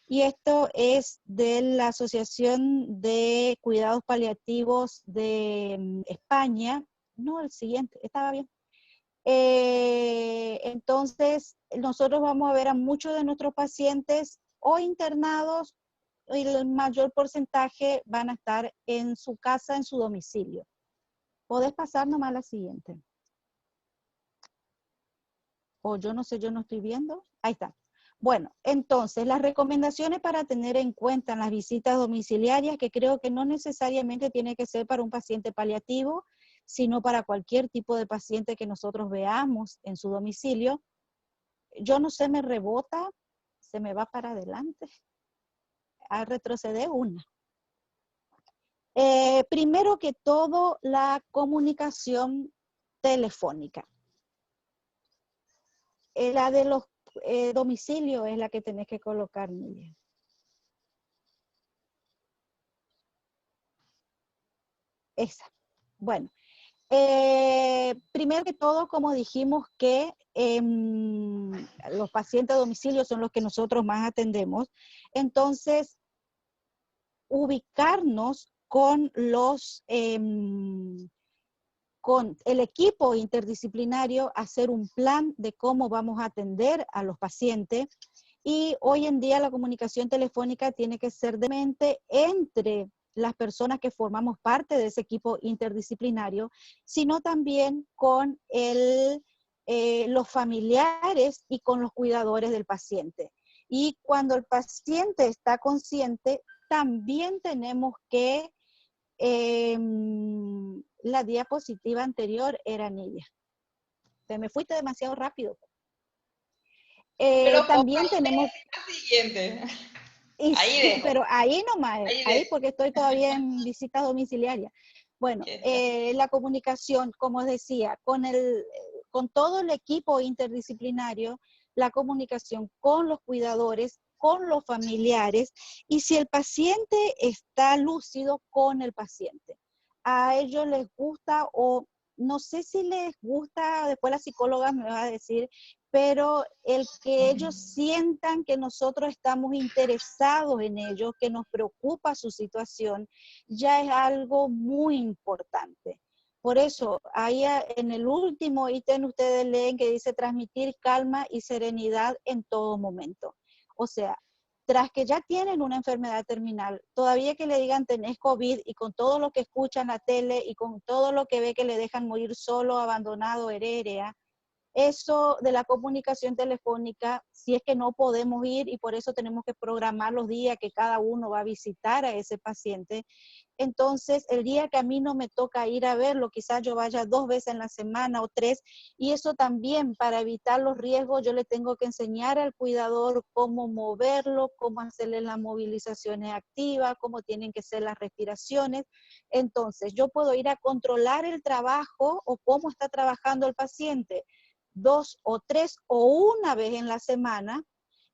y esto es de la Asociación de Cuidados Paliativos de España. No, el siguiente, estaba bien. Entonces, nosotros vamos a ver a muchos de nuestros pacientes o internados, y el mayor porcentaje van a estar en su casa, en su domicilio. ¿Podés pasar nomás a la siguiente? O yo no sé, yo no estoy viendo. Ahí está. Bueno, entonces, las recomendaciones para tener en cuenta en las visitas domiciliarias, que creo que no necesariamente tiene que ser para un paciente paliativo, sino para cualquier tipo de paciente que nosotros veamos en su domicilio. Yo no sé, me rebota, se me va para adelante. A retroceder una. Primero que todo, la comunicación telefónica. La de los domicilios es la que tenés que colocar, Nidia. Esa. Bueno. Primero que todo, como dijimos que los pacientes a domicilio son los que nosotros más atendemos, entonces ubicarnos con con el equipo interdisciplinario, hacer un plan de cómo vamos a atender a los pacientes, y hoy en día la comunicación telefónica tiene que ser de mente entre las personas que formamos parte de ese equipo interdisciplinario, sino también con los familiares y con los cuidadores del paciente. Y cuando el paciente está consciente, también tenemos que, la diapositiva anterior era Nidia. Te me fuiste demasiado rápido. Pero también tenemos... La siguiente. Ahí sí, pero ahí nomás, ahí porque estoy todavía en visita domiciliaria. Bueno, la comunicación, como decía, con todo el equipo interdisciplinario, la comunicación con los cuidadores, con los familiares, y si el paciente está lúcido, con el paciente. A ellos les gusta, o no sé si les gusta, después la psicóloga me va a decir, pero el que ellos sientan que nosotros estamos interesados en ellos, que nos preocupa su situación, ya es algo muy importante. Por eso, ahí en el último ítem ustedes leen que dice transmitir calma y serenidad en todo momento. O sea, tras que ya tienen una enfermedad terminal, todavía que le digan tenés COVID, y con todo lo que escuchan en la tele y con todo lo que ve que le dejan morir solo, abandonado, herérea, Eso de la comunicación telefónica, si es que no podemos ir y por eso tenemos que programar los días que cada uno va a visitar a ese paciente. Entonces, el día que a mí no me toca ir a verlo, quizás yo vaya 2 veces en la semana o 3, y eso también para evitar los riesgos, yo le tengo que enseñar al cuidador cómo moverlo, cómo hacerle las movilizaciones activas, cómo tienen que ser las respiraciones. Entonces, yo puedo ir a controlar el trabajo o cómo está trabajando el paciente 2 o 3 o una vez en la semana,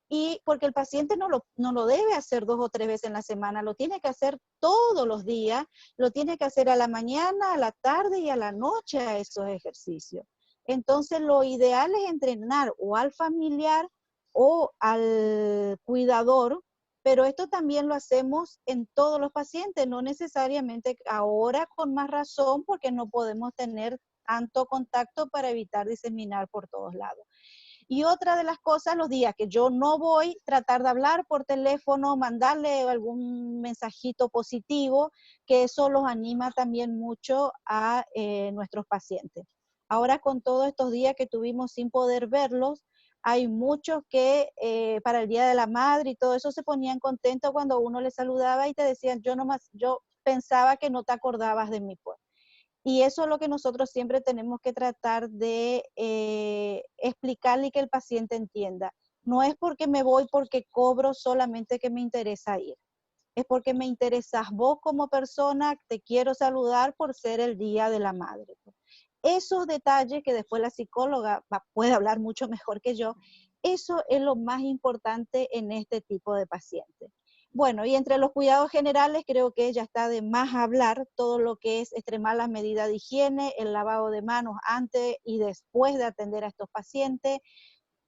y porque el paciente no lo debe hacer 2 o 3 veces en la semana, lo tiene que hacer todos los días, lo tiene que hacer a la mañana, a la tarde y a la noche a esos ejercicios. Entonces lo ideal es entrenar o al familiar o al cuidador, pero esto también lo hacemos en todos los pacientes, no necesariamente ahora con más razón porque no podemos tener tanto contacto para evitar diseminar por todos lados. Y otra de las cosas, los días que yo no voy, tratar de hablar por teléfono, mandarle algún mensajito positivo, que eso los anima también mucho a nuestros pacientes. Ahora con todos estos días que tuvimos sin poder verlos, hay muchos que para el Día de la Madre y todo eso se ponían contentos cuando uno les saludaba y te decían, yo pensaba que no te acordabas de mí, pues. Y eso es lo que nosotros siempre tenemos que tratar de explicarle y que el paciente entienda. No es porque me voy porque cobro solamente que me interesa ir. Es porque me interesas vos como persona, te quiero saludar por ser el Día de la Madre. Esos detalles que después la psicóloga puede hablar mucho mejor que yo, eso es lo más importante en este tipo de pacientes. Bueno, y entre los cuidados generales creo que ya está de más hablar todo lo que es extremar las medidas de higiene, el lavado de manos antes y después de atender a estos pacientes,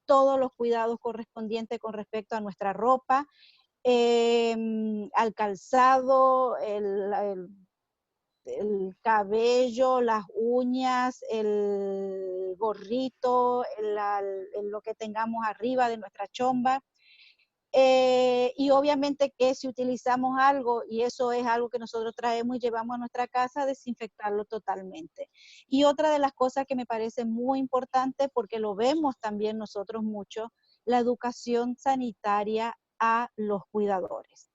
todos los cuidados correspondientes con respecto a nuestra ropa, al calzado, el cabello, las uñas, el gorrito, lo que tengamos arriba de nuestra chomba. Y obviamente que si utilizamos algo, y eso es algo que nosotros traemos y llevamos a nuestra casa, desinfectarlo totalmente. Y otra de las cosas que me parece muy importante, porque lo vemos también nosotros mucho, la educación sanitaria a los cuidadores.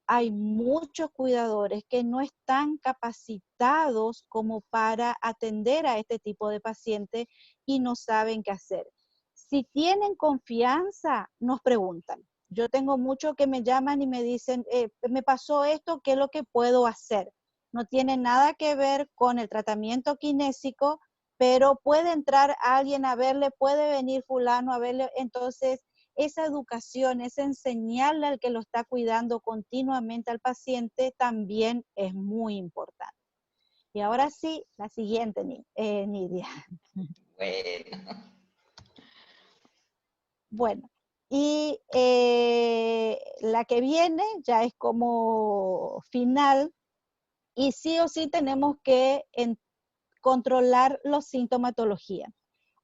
Hay muchos cuidadores que no están capacitados como para atender a este tipo de pacientes y no saben qué hacer. Si tienen confianza, nos preguntan. Yo tengo muchos que me llaman y me dicen, me pasó esto, ¿qué es lo que puedo hacer? No tiene nada que ver con el tratamiento kinésico, pero puede entrar alguien a verle, puede venir fulano a verle. Entonces, esa educación, ese enseñarle al que lo está cuidando continuamente al paciente también es muy importante. Y ahora sí, la siguiente, Nidia. Bueno. Bueno, y la que viene ya es como final, y sí o sí tenemos que controlar la sintomatología.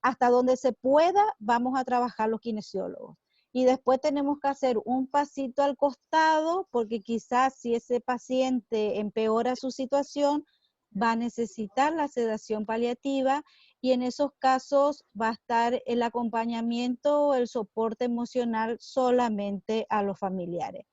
Hasta donde se pueda, vamos a trabajar los kinesiólogos. Y después tenemos que hacer un pasito al costado, porque quizás si ese paciente empeora su situación, va a necesitar la sedación paliativa, y en esos casos va a estar el acompañamiento o el soporte emocional solamente a los familiares.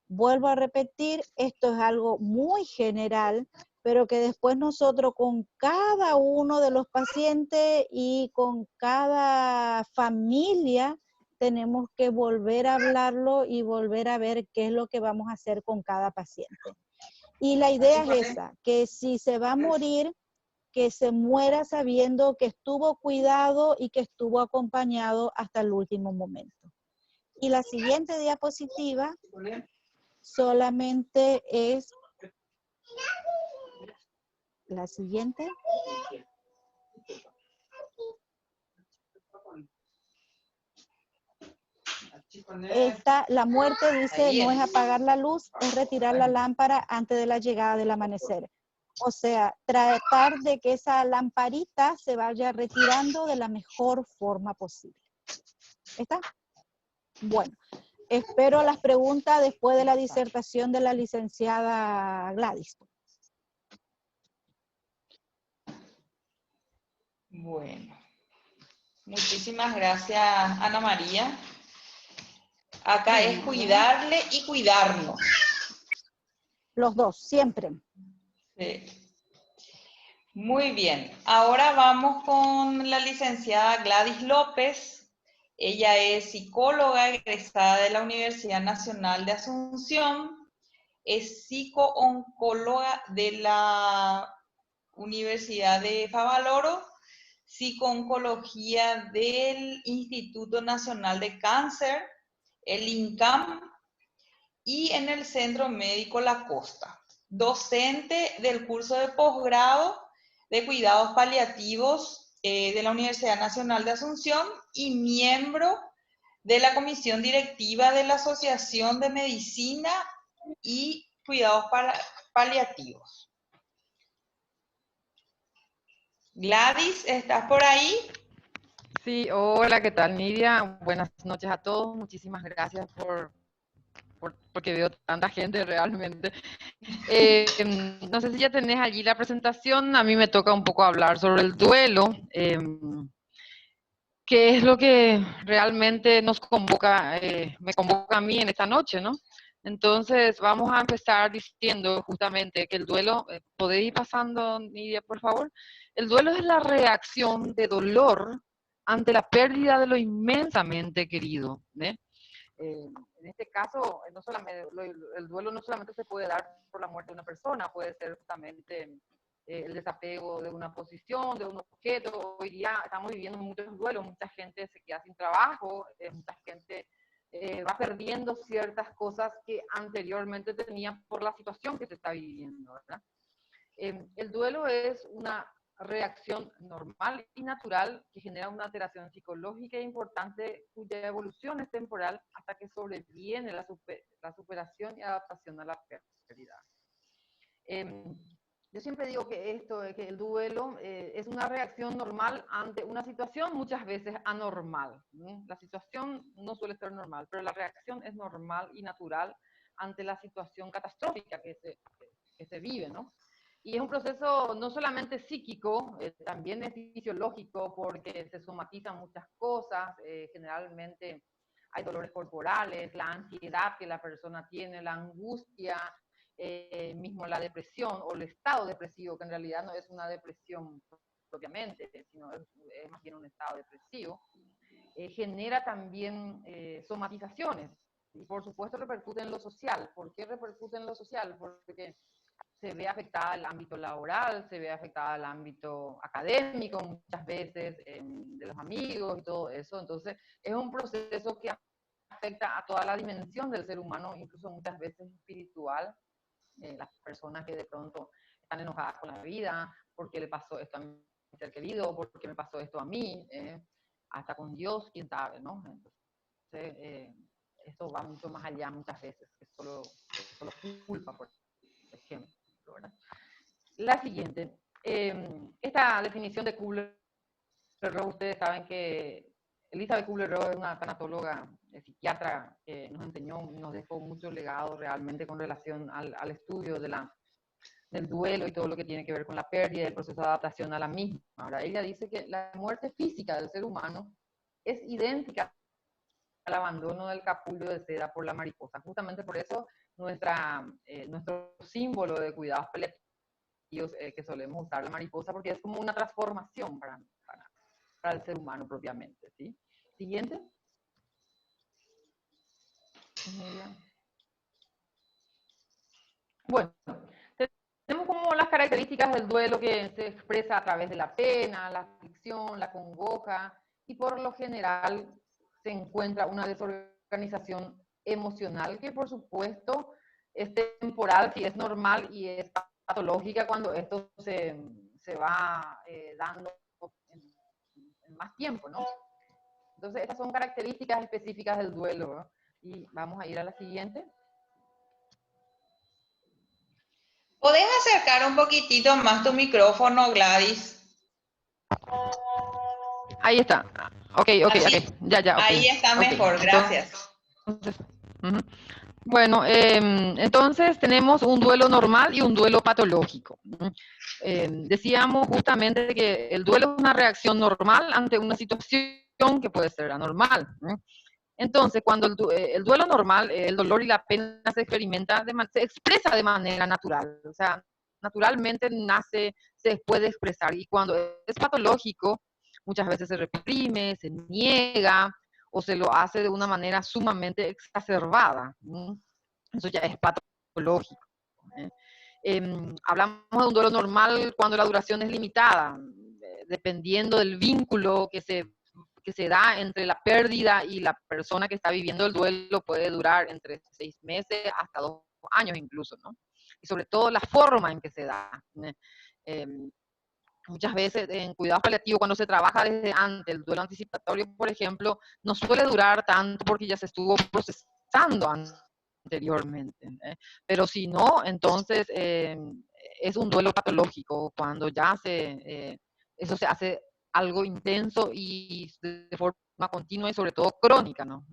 Vuelvo a repetir, esto es algo muy general, pero que después nosotros con cada uno de los pacientes y con cada familia tenemos que volver a hablarlo y volver a ver qué es lo que vamos a hacer con cada paciente. Y la idea es esa, que si se va a morir, que se muera sabiendo que estuvo cuidado y que estuvo acompañado hasta el último momento. Y la siguiente diapositiva solamente es la siguiente. La muerte, dice, no es apagar la luz, es retirar la lámpara antes de la llegada del amanecer. O sea, tratar de que esa lamparita se vaya retirando de la mejor forma posible. ¿Está? Bueno, espero las preguntas después de la disertación de la licenciada Gladys. Bueno. Muchísimas gracias, Ana María. Acá es cuidarle y cuidarnos. Los dos, siempre. Sí. Muy bien. Ahora vamos con la licenciada Gladys López. Ella es psicóloga egresada de la Universidad Nacional de Asunción. Es psico-oncóloga de la Universidad de Favaloro, psico-oncología del Instituto Nacional de Cáncer, el INCAM, y en el Centro Médico La Costa. Docente del curso de posgrado de cuidados paliativos de la Universidad Nacional de Asunción y miembro de la comisión directiva de la Asociación de Medicina y Cuidados Paliativos. Gladys, ¿estás por ahí? Sí, hola, ¿qué tal, Nidia? Buenas noches a todos. Muchísimas gracias porque veo tanta gente realmente. No sé si ya tenés allí la presentación. A mí me toca un poco hablar sobre el duelo, que es lo que realmente nos convoca, me convoca a mí en esta noche, ¿no? Entonces, vamos a empezar diciendo justamente que el duelo, ¿podéis ir pasando, Nidia, por favor? El duelo es la reacción de dolor ante la pérdida de lo inmensamente querido, ¿eh? En este caso, no solamente, el duelo no solamente se puede dar por la muerte de una persona, puede ser justamente el desapego de una posición, de un objeto. Hoy día estamos viviendo muchos duelos, mucha gente se queda sin trabajo, mucha gente va perdiendo ciertas cosas que anteriormente tenía por la situación que se está viviendo, ¿verdad? El duelo es una reacción normal y natural que genera una alteración psicológica importante cuya evolución es temporal hasta que sobreviene la superación y adaptación a la pérdida. Yo siempre digo que que el duelo es una reacción normal ante una situación muchas veces anormal. La situación no suele ser normal, pero la reacción es normal y natural ante la situación catastrófica que se vive, ¿no? Y es un proceso no solamente psíquico, también es fisiológico porque se somatizan muchas cosas, generalmente hay dolores corporales, la ansiedad que la persona tiene, la angustia, mismo la depresión o el estado depresivo, que en realidad no es una depresión propiamente, sino es más bien un estado depresivo, genera también somatizaciones y por supuesto repercute en lo social. ¿Por qué repercute en lo social? Porque se ve afectada el ámbito laboral, se ve afectada el ámbito académico muchas veces, de los amigos y todo eso. Entonces, es un proceso que afecta a toda la dimensión del ser humano, incluso muchas veces espiritual. Las personas que de pronto están enojadas con la vida, porque le pasó esto a mi ser querido, porque me pasó esto a mí, hasta con Dios, quién sabe, ¿no? Entonces, esto va mucho más allá muchas veces, que solo culpa, por ejemplo, ¿verdad? La siguiente, esta definición de Kubler-Ross, ustedes saben que Elizabeth Kubler-Ross es una tanatóloga, psiquiatra, que nos enseñó, nos dejó mucho legado realmente con relación al estudio del duelo y todo lo que tiene que ver con la pérdida y el proceso de adaptación a la misma. Ahora, ella dice que la muerte física del ser humano es idéntica al abandono del capullo de seda por la mariposa. Justamente por eso nuestro símbolo de cuidados paliativos que solemos usar la mariposa, porque es como una transformación para el ser humano propiamente, ¿sí? Siguiente. Bueno, tenemos como las características del duelo que se expresa a través de la pena, la aflicción, la congoja, y por lo general se encuentra una desorganización emocional que por supuesto es temporal, si es normal, y es patológica cuando esto se va dando en más tiempo, ¿no? Entonces, estas son características específicas del duelo, ¿no? Y vamos a ir a la siguiente. ¿Podés acercar un poquitito más tu micrófono, Gladys? Ahí está. Ok. Ya. Okay. Ahí está mejor, Okay. gracias. Entonces, Bueno, entonces tenemos un duelo normal y un duelo patológico. Decíamos justamente que el duelo es una reacción normal ante una situación que puede ser anormal. Entonces, cuando el duelo normal, el dolor y la pena se experimenta, se expresa de manera natural. O sea, naturalmente nace, se puede expresar. Y cuando es patológico, muchas veces se reprime, se niega o se lo hace de una manera sumamente exacerbada. Eso ya es patológico. ¿eh? Hablamos de un duelo normal cuando la duración es limitada, dependiendo del vínculo que se da entre la pérdida y la persona que está viviendo el duelo, puede durar entre 6 meses hasta 2 años incluso, ¿no? Y sobre todo la forma en que se da. Eh, Muchas veces en cuidados paliativos, cuando se trabaja desde antes, el duelo anticipatorio, por ejemplo, no suele durar tanto porque ya se estuvo procesando anteriormente. Pero si no, entonces es un duelo patológico, cuando ya eso se hace algo intenso y de forma continua y sobre todo crónica, ¿no?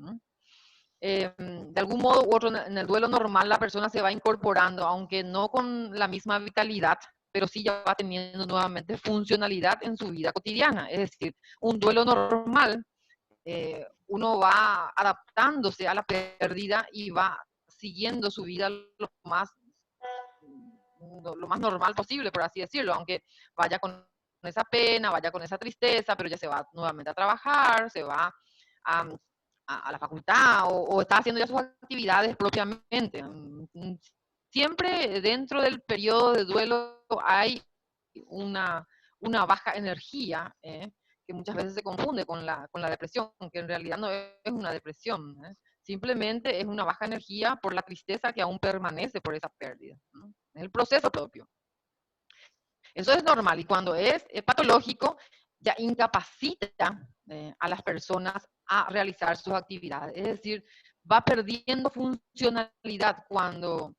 De algún modo u otro, en el duelo normal la persona se va incorporando, aunque no con la misma vitalidad, pero sí ya va teniendo nuevamente funcionalidad en su vida cotidiana. Es decir, un duelo normal, uno va adaptándose a la pérdida y va siguiendo su vida lo más normal posible, por así decirlo, aunque vaya con esa pena, vaya con esa tristeza, pero ya se va nuevamente a trabajar, se va a, a la facultad o está haciendo ya sus actividades propiamente. Siempre dentro del periodo de duelo hay una baja energía, que muchas veces se confunde con la depresión, que en realidad no es una depresión, simplemente es una baja energía por la tristeza que aún permanece por esa pérdida, ¿no? Es el proceso propio. Eso es normal, y cuando es patológico, ya incapacita a las personas a realizar sus actividades. Es decir, va perdiendo funcionalidad cuando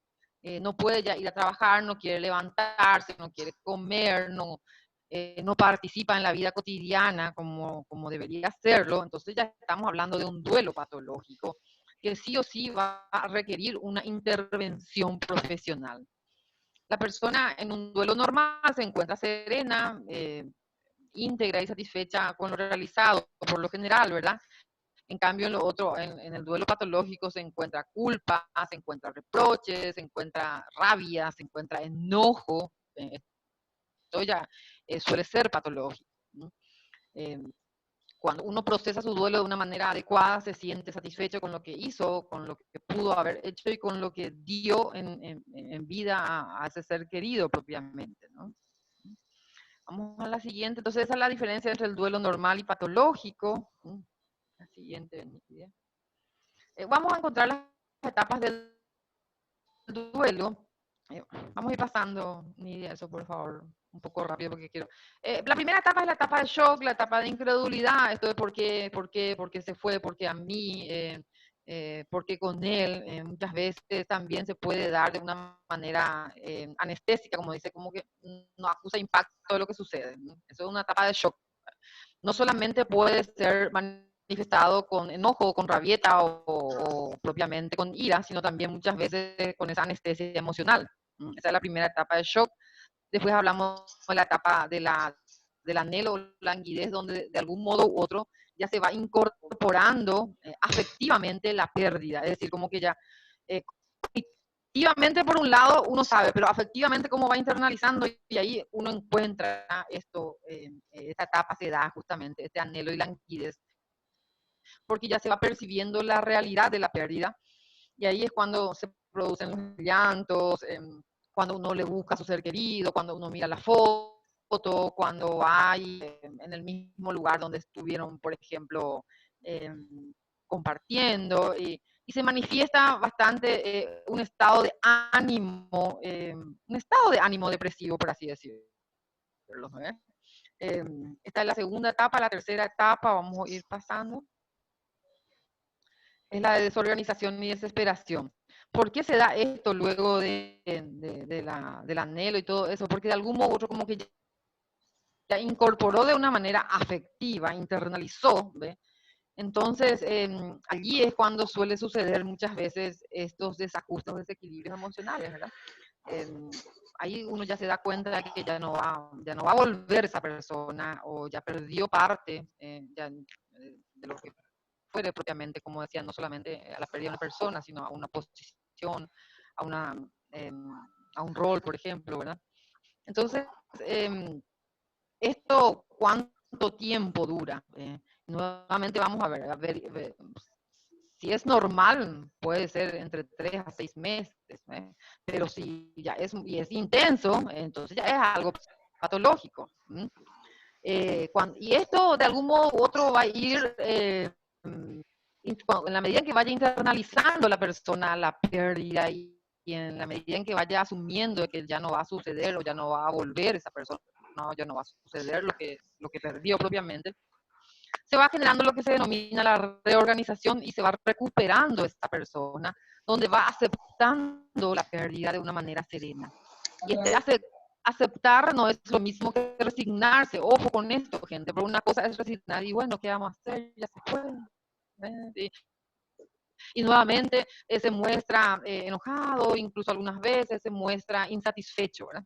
no puede ya ir a trabajar, no quiere levantarse, no quiere comer, no participa en la vida cotidiana como debería hacerlo. Entonces ya estamos hablando de un duelo patológico que sí o sí va a requerir una intervención profesional. La persona en un duelo normal se encuentra serena, íntegra y satisfecha con lo realizado, por lo general, ¿verdad? En cambio, en lo otro, en el duelo patológico se encuentra culpa, se encuentra reproches, se encuentra rabia, se encuentra enojo. Esto ya suele ser patológico, ¿no? Cuando uno procesa su duelo de una manera adecuada, se siente satisfecho con lo que hizo, con lo que pudo haber hecho y con lo que dio en vida a ese ser querido propiamente, ¿no? Vamos a la siguiente. Entonces, esa es la diferencia entre el duelo normal y patológico. La siguiente. Vamos a encontrar las etapas del duelo. Vamos a ir pasando, Nidia, eso por favor, un poco rápido porque quiero. La primera etapa es la etapa de shock, la etapa de incredulidad, esto de por qué se fue, por qué a mí, por qué con él. Muchas veces también se puede dar de una manera anestésica, como dice, como que no acusa impacto de lo que sucede, ¿no? Eso es una etapa de shock. No solamente puede ser manifestado con enojo, con rabieta o propiamente con ira, sino también muchas veces con esa anestesia emocional. Esa es la primera etapa de shock. Después hablamos de la etapa del anhelo o languidez, donde de algún modo u otro ya se va incorporando afectivamente la pérdida. Es decir, como que ya cognitivamente por un lado uno sabe, pero afectivamente cómo va internalizando y ahí uno encuentra esto, esta etapa se da justamente, este anhelo y languidez, porque ya se va percibiendo la realidad de la pérdida y ahí es cuando se producen los llantos, cuando uno le busca a su ser querido, cuando uno mira la foto, cuando hay en el mismo lugar donde estuvieron, por ejemplo, compartiendo, y se manifiesta bastante un estado de ánimo depresivo, por así decirlo. Esta es la segunda etapa. La tercera etapa, vamos a ir pasando, es la de desorganización y desesperación. ¿Por qué se da esto luego del anhelo y todo eso? Porque de algún modo u otro como que ya incorporó de una manera afectiva, internalizó, ¿ve? Entonces, allí es cuando suele suceder muchas veces estos desajustes, desequilibrios emocionales, ¿verdad? Ahí uno ya se da cuenta de que ya no va a volver esa persona, o ya perdió parte de lo que fuere propiamente, como decía, no solamente a la pérdida de una persona, sino a una posición, a un rol, por ejemplo, ¿verdad? Entonces, ¿esto cuánto tiempo dura? Nuevamente vamos a ver, si es normal, puede ser entre 3 a 6 meses, pero si ya es intenso, entonces ya es algo patológico. Y esto de algún modo u otro va a ir, en la medida en que vaya internalizando la persona la pérdida, y en la medida en que vaya asumiendo que ya no va a suceder o ya no va a volver esa persona, ya no va a suceder lo que perdió propiamente, se va generando lo que se denomina la reorganización y se va recuperando esta persona, donde va aceptando la pérdida de una manera serena. Y aceptar no es lo mismo que resignarse. Ojo con esto, gente, pero una cosa es resignar y bueno, ¿qué vamos a hacer? Ya se fue. Y nuevamente se muestra enojado, incluso algunas veces se muestra insatisfecho, ¿verdad?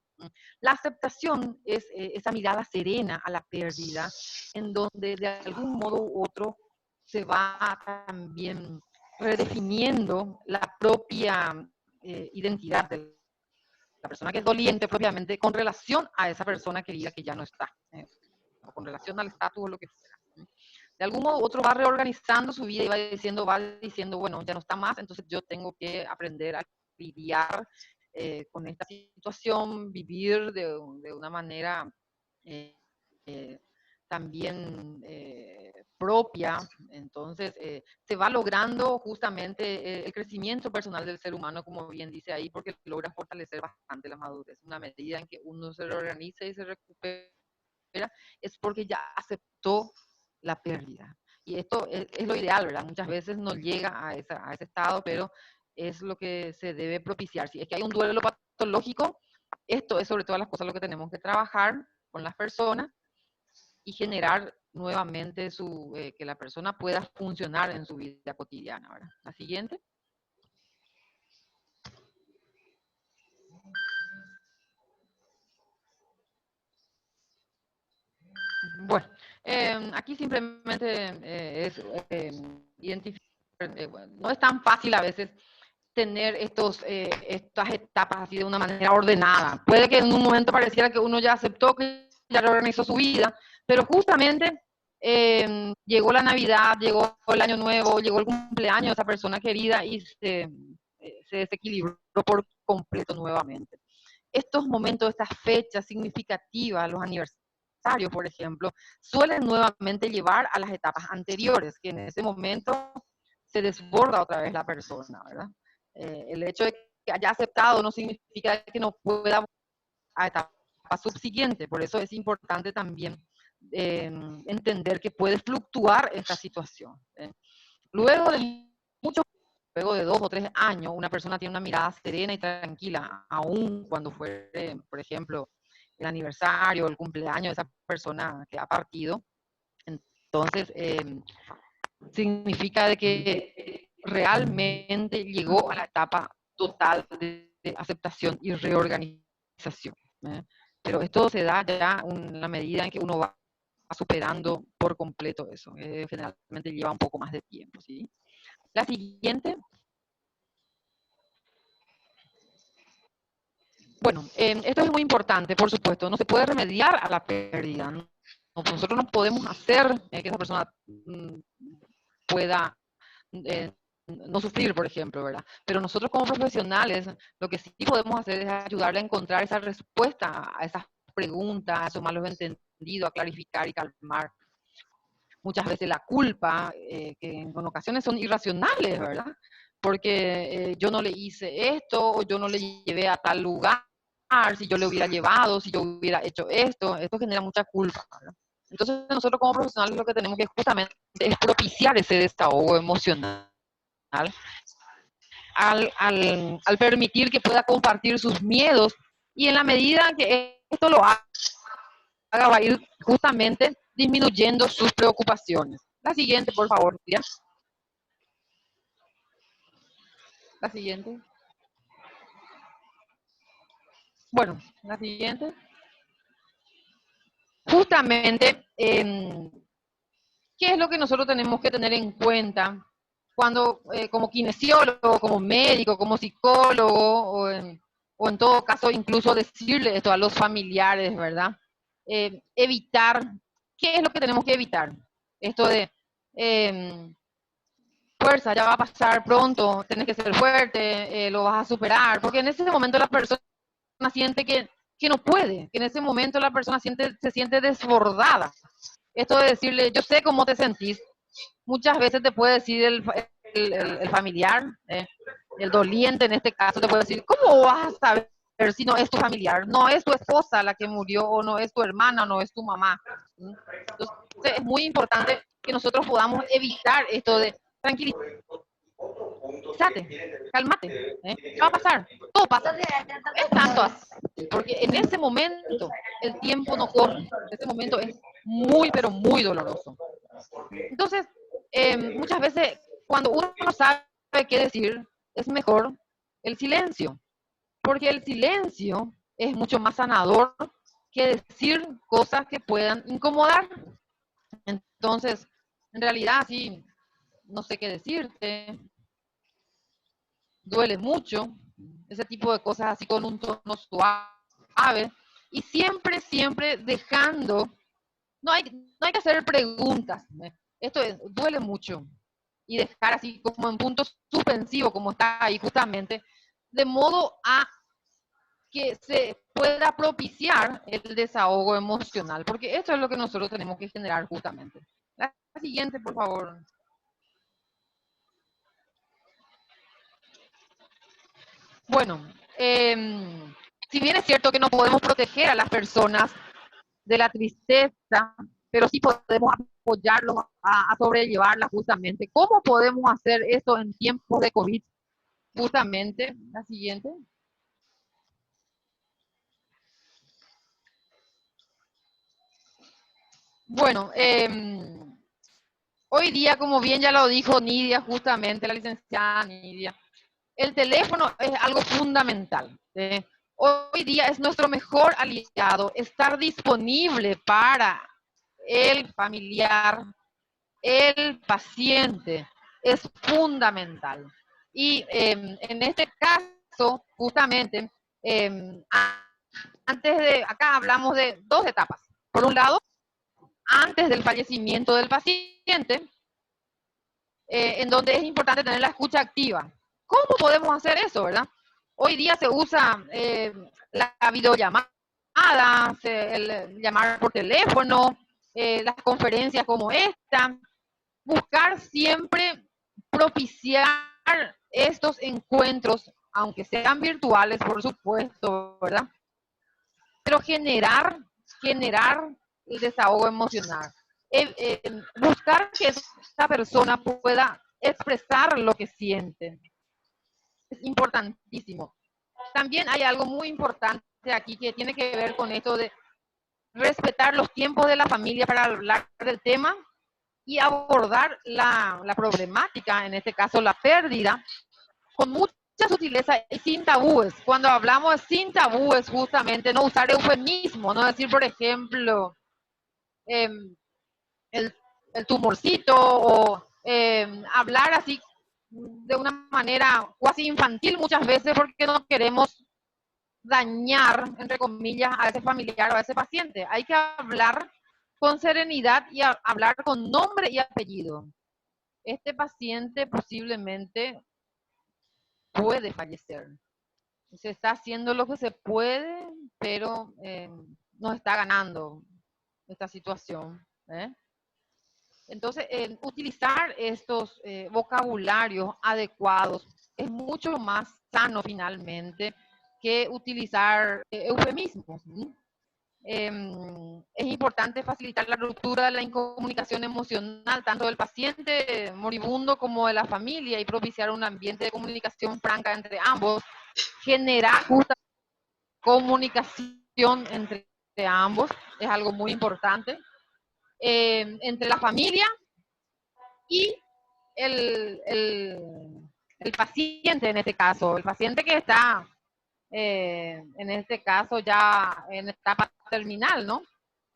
La aceptación es esa mirada serena a la pérdida, en donde de algún modo u otro se va también redefiniendo la propia identidad de la persona que es doliente propiamente con relación a esa persona querida que ya no está, o con relación al estatus o lo que fuera. De algún modo u otro va reorganizando su vida y va diciendo, bueno, ya no está más, entonces yo tengo que aprender a lidiar con esta situación, vivir de una manera también propia. Entonces se va logrando justamente el crecimiento personal del ser humano, como bien dice ahí, porque logra fortalecer bastante la madurez. Una medida en que uno se reorganiza y se recupera, es porque ya aceptó la pérdida. Y esto es lo ideal, ¿verdad? Muchas veces no llega a ese estado, pero es lo que se debe propiciar. Si es que hay un duelo patológico, esto es sobre todas las cosas lo que tenemos que trabajar con las personas y generar nuevamente que la persona pueda funcionar en su vida cotidiana, ¿verdad? La siguiente. Bueno, aquí simplemente es identificar, bueno, no es tan fácil a veces tener estas etapas así de una manera ordenada. Puede que en un momento pareciera que uno ya aceptó, que ya reorganizó su vida, pero justamente llegó la Navidad, llegó el Año Nuevo, llegó el cumpleaños de esa persona querida y se desequilibró por completo nuevamente. Estos momentos, estas fechas significativas, los aniversarios, por ejemplo, suelen nuevamente llevar a las etapas anteriores, que en ese momento se desborda otra vez la persona, ¿verdad? El hecho de que haya aceptado no significa que no pueda a etapa subsiguiente, por eso es importante también entender que puede fluctuar esta situación. Luego de 2 o 3 años, una persona tiene una mirada serena y tranquila, aun cuando fuere, por ejemplo, el aniversario o el cumpleaños de esa persona que ha partido. Entonces, significa de que realmente llegó a la etapa total de aceptación y reorganización. Pero esto se da ya en la medida en que uno va superando por completo eso. Generalmente lleva un poco más de tiempo, ¿sí? La siguiente. Bueno, esto es muy importante, por supuesto. No se puede remediar a la pérdida, ¿no? Nosotros no podemos hacer que esa persona pueda no sufrir, por ejemplo, ¿verdad? Pero nosotros como profesionales, lo que sí podemos hacer es ayudarle a encontrar esa respuesta a esas preguntas, a esos malos entendidos, a clarificar y calmar. Muchas veces la culpa, que en ocasiones son irracionales, ¿verdad? Porque yo no le hice esto, o yo no le llevé a tal lugar, si yo le hubiera llevado, si yo hubiera hecho esto genera mucha culpa, ¿verdad? Entonces nosotros como profesionales lo que tenemos que justamente es propiciar ese desahogo emocional al permitir que pueda compartir sus miedos, y en la medida que esto lo haga va a ir justamente disminuyendo sus preocupaciones. La siguiente, por favor, Lidia. La siguiente. Bueno, la siguiente. Justamente, ¿qué es lo que nosotros tenemos que tener en cuenta cuando, como kinesiólogo, como médico, como psicólogo, o en todo caso incluso decirle esto a los familiares, ¿verdad? Evitar, ¿qué es lo que tenemos que evitar? Esto de, fuerza, ya va a pasar pronto, tienes que ser fuerte, lo vas a superar, porque en ese momento la persona siente que no puede, que en ese momento la persona se siente desbordada. Esto de decirle, yo sé cómo te sentís, muchas veces te puede decir el familiar, el doliente en este caso, te puede decir, ¿cómo vas a saber si no es tu familiar? No es tu esposa la que murió, o no es tu hermana, o no es tu mamá. Entonces, es muy importante que nosotros podamos evitar esto de tranquilízate, cálmate, ¿qué va a pasar? Todo pasa. Es tanto así, porque en ese momento el tiempo no corre, ese momento es muy, pero muy doloroso. Entonces, muchas veces cuando uno no sabe qué decir, es mejor el silencio, porque el silencio es mucho más sanador que decir cosas que puedan incomodar. Entonces, en realidad, sí, no sé qué decirte, duele mucho, ese tipo de cosas así con un tono suave, y siempre, siempre dejando, no hay que hacer preguntas, esto duele mucho, y dejar así como en punto suspensivo, como está ahí justamente, de modo a que se pueda propiciar el desahogo emocional, porque esto es lo que nosotros tenemos que generar justamente. La siguiente, por favor. Bueno, si bien es cierto que no podemos proteger a las personas de la tristeza, pero sí podemos apoyarlos a sobrellevarla justamente. ¿Cómo podemos hacer esto en tiempos de COVID? Justamente, la siguiente. Bueno, hoy día, como bien ya lo dijo Nidia, justamente la licenciada Nidia, el teléfono es algo fundamental. Hoy día es nuestro mejor aliado, estar disponible para el familiar, el paciente, es fundamental. Y en este caso, justamente, antes de, acá hablamos de dos etapas. Por un lado, antes del fallecimiento del paciente, en donde es importante tener la escucha activa. ¿Cómo podemos hacer eso, verdad? Hoy día se usa la videollamada, el llamar por teléfono, las conferencias como esta, buscar siempre propiciar estos encuentros, aunque sean virtuales, por supuesto, ¿verdad? Pero generar el desahogo emocional. Buscar que esta persona pueda expresar lo que siente. Es importantísimo. También hay algo muy importante aquí que tiene que ver con esto de respetar los tiempos de la familia para hablar del tema y abordar la problemática, en este caso la pérdida, con mucha sutileza y sin tabúes. Cuando hablamos de sin tabúes, justamente, no usar eufemismo, no decir, por ejemplo, el tumorcito, o hablar así de una manera casi infantil muchas veces porque no queremos dañar, entre comillas, a ese familiar o a ese paciente. Hay que hablar con serenidad y hablar con nombre y apellido. Este paciente posiblemente puede fallecer. Se está haciendo lo que se puede, pero no está ganando esta situación. Entonces, utilizar estos vocabularios adecuados es mucho más sano finalmente que utilizar eufemismos. Es importante facilitar la ruptura de la incomunicación emocional, tanto del paciente moribundo como de la familia, y propiciar un ambiente de comunicación franca entre ambos, generar justa comunicación entre ambos, es algo muy importante. Entre la familia y el, el, el paciente en este caso, el paciente que está en este caso ya en etapa terminal, ¿no?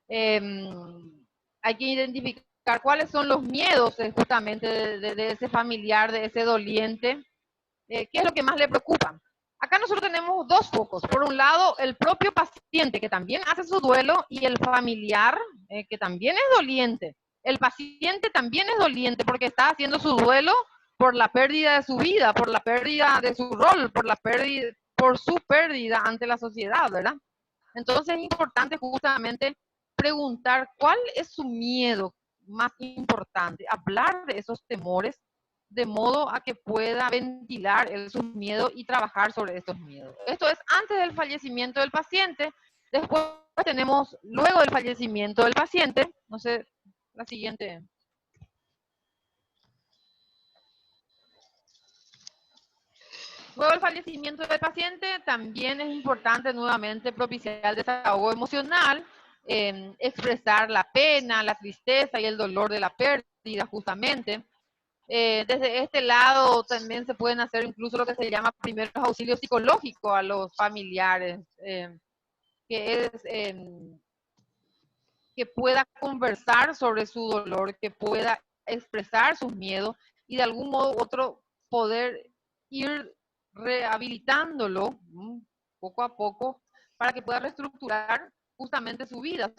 Hay que identificar cuáles son los miedos justamente de ese familiar, de ese doliente, qué es lo que más le preocupa. Acá nosotros tenemos dos focos. Por un lado, el propio paciente que también hace su duelo y el familiar que también es doliente. El paciente también es doliente porque está haciendo su duelo por la pérdida de su vida, por la pérdida de su rol, por su pérdida ante la sociedad, ¿verdad? Entonces es importante justamente preguntar cuál es su miedo más importante, hablar de esos temores de modo a que pueda ventilar sus miedos y trabajar sobre estos miedos. Esto es antes del fallecimiento del paciente. Después tenemos, luego del fallecimiento del paciente, no sé, la siguiente. Luego del fallecimiento del paciente, también es importante nuevamente propiciar el desahogo emocional, expresar la pena, la tristeza y el dolor de la pérdida justamente. Desde este lado también se pueden hacer incluso lo que se llama primeros auxilios psicológicos a los familiares, que es que pueda conversar sobre su dolor, que pueda expresar sus miedos y de algún modo u otro poder ir rehabilitándolo poco a poco para que pueda reestructurar justamente su vida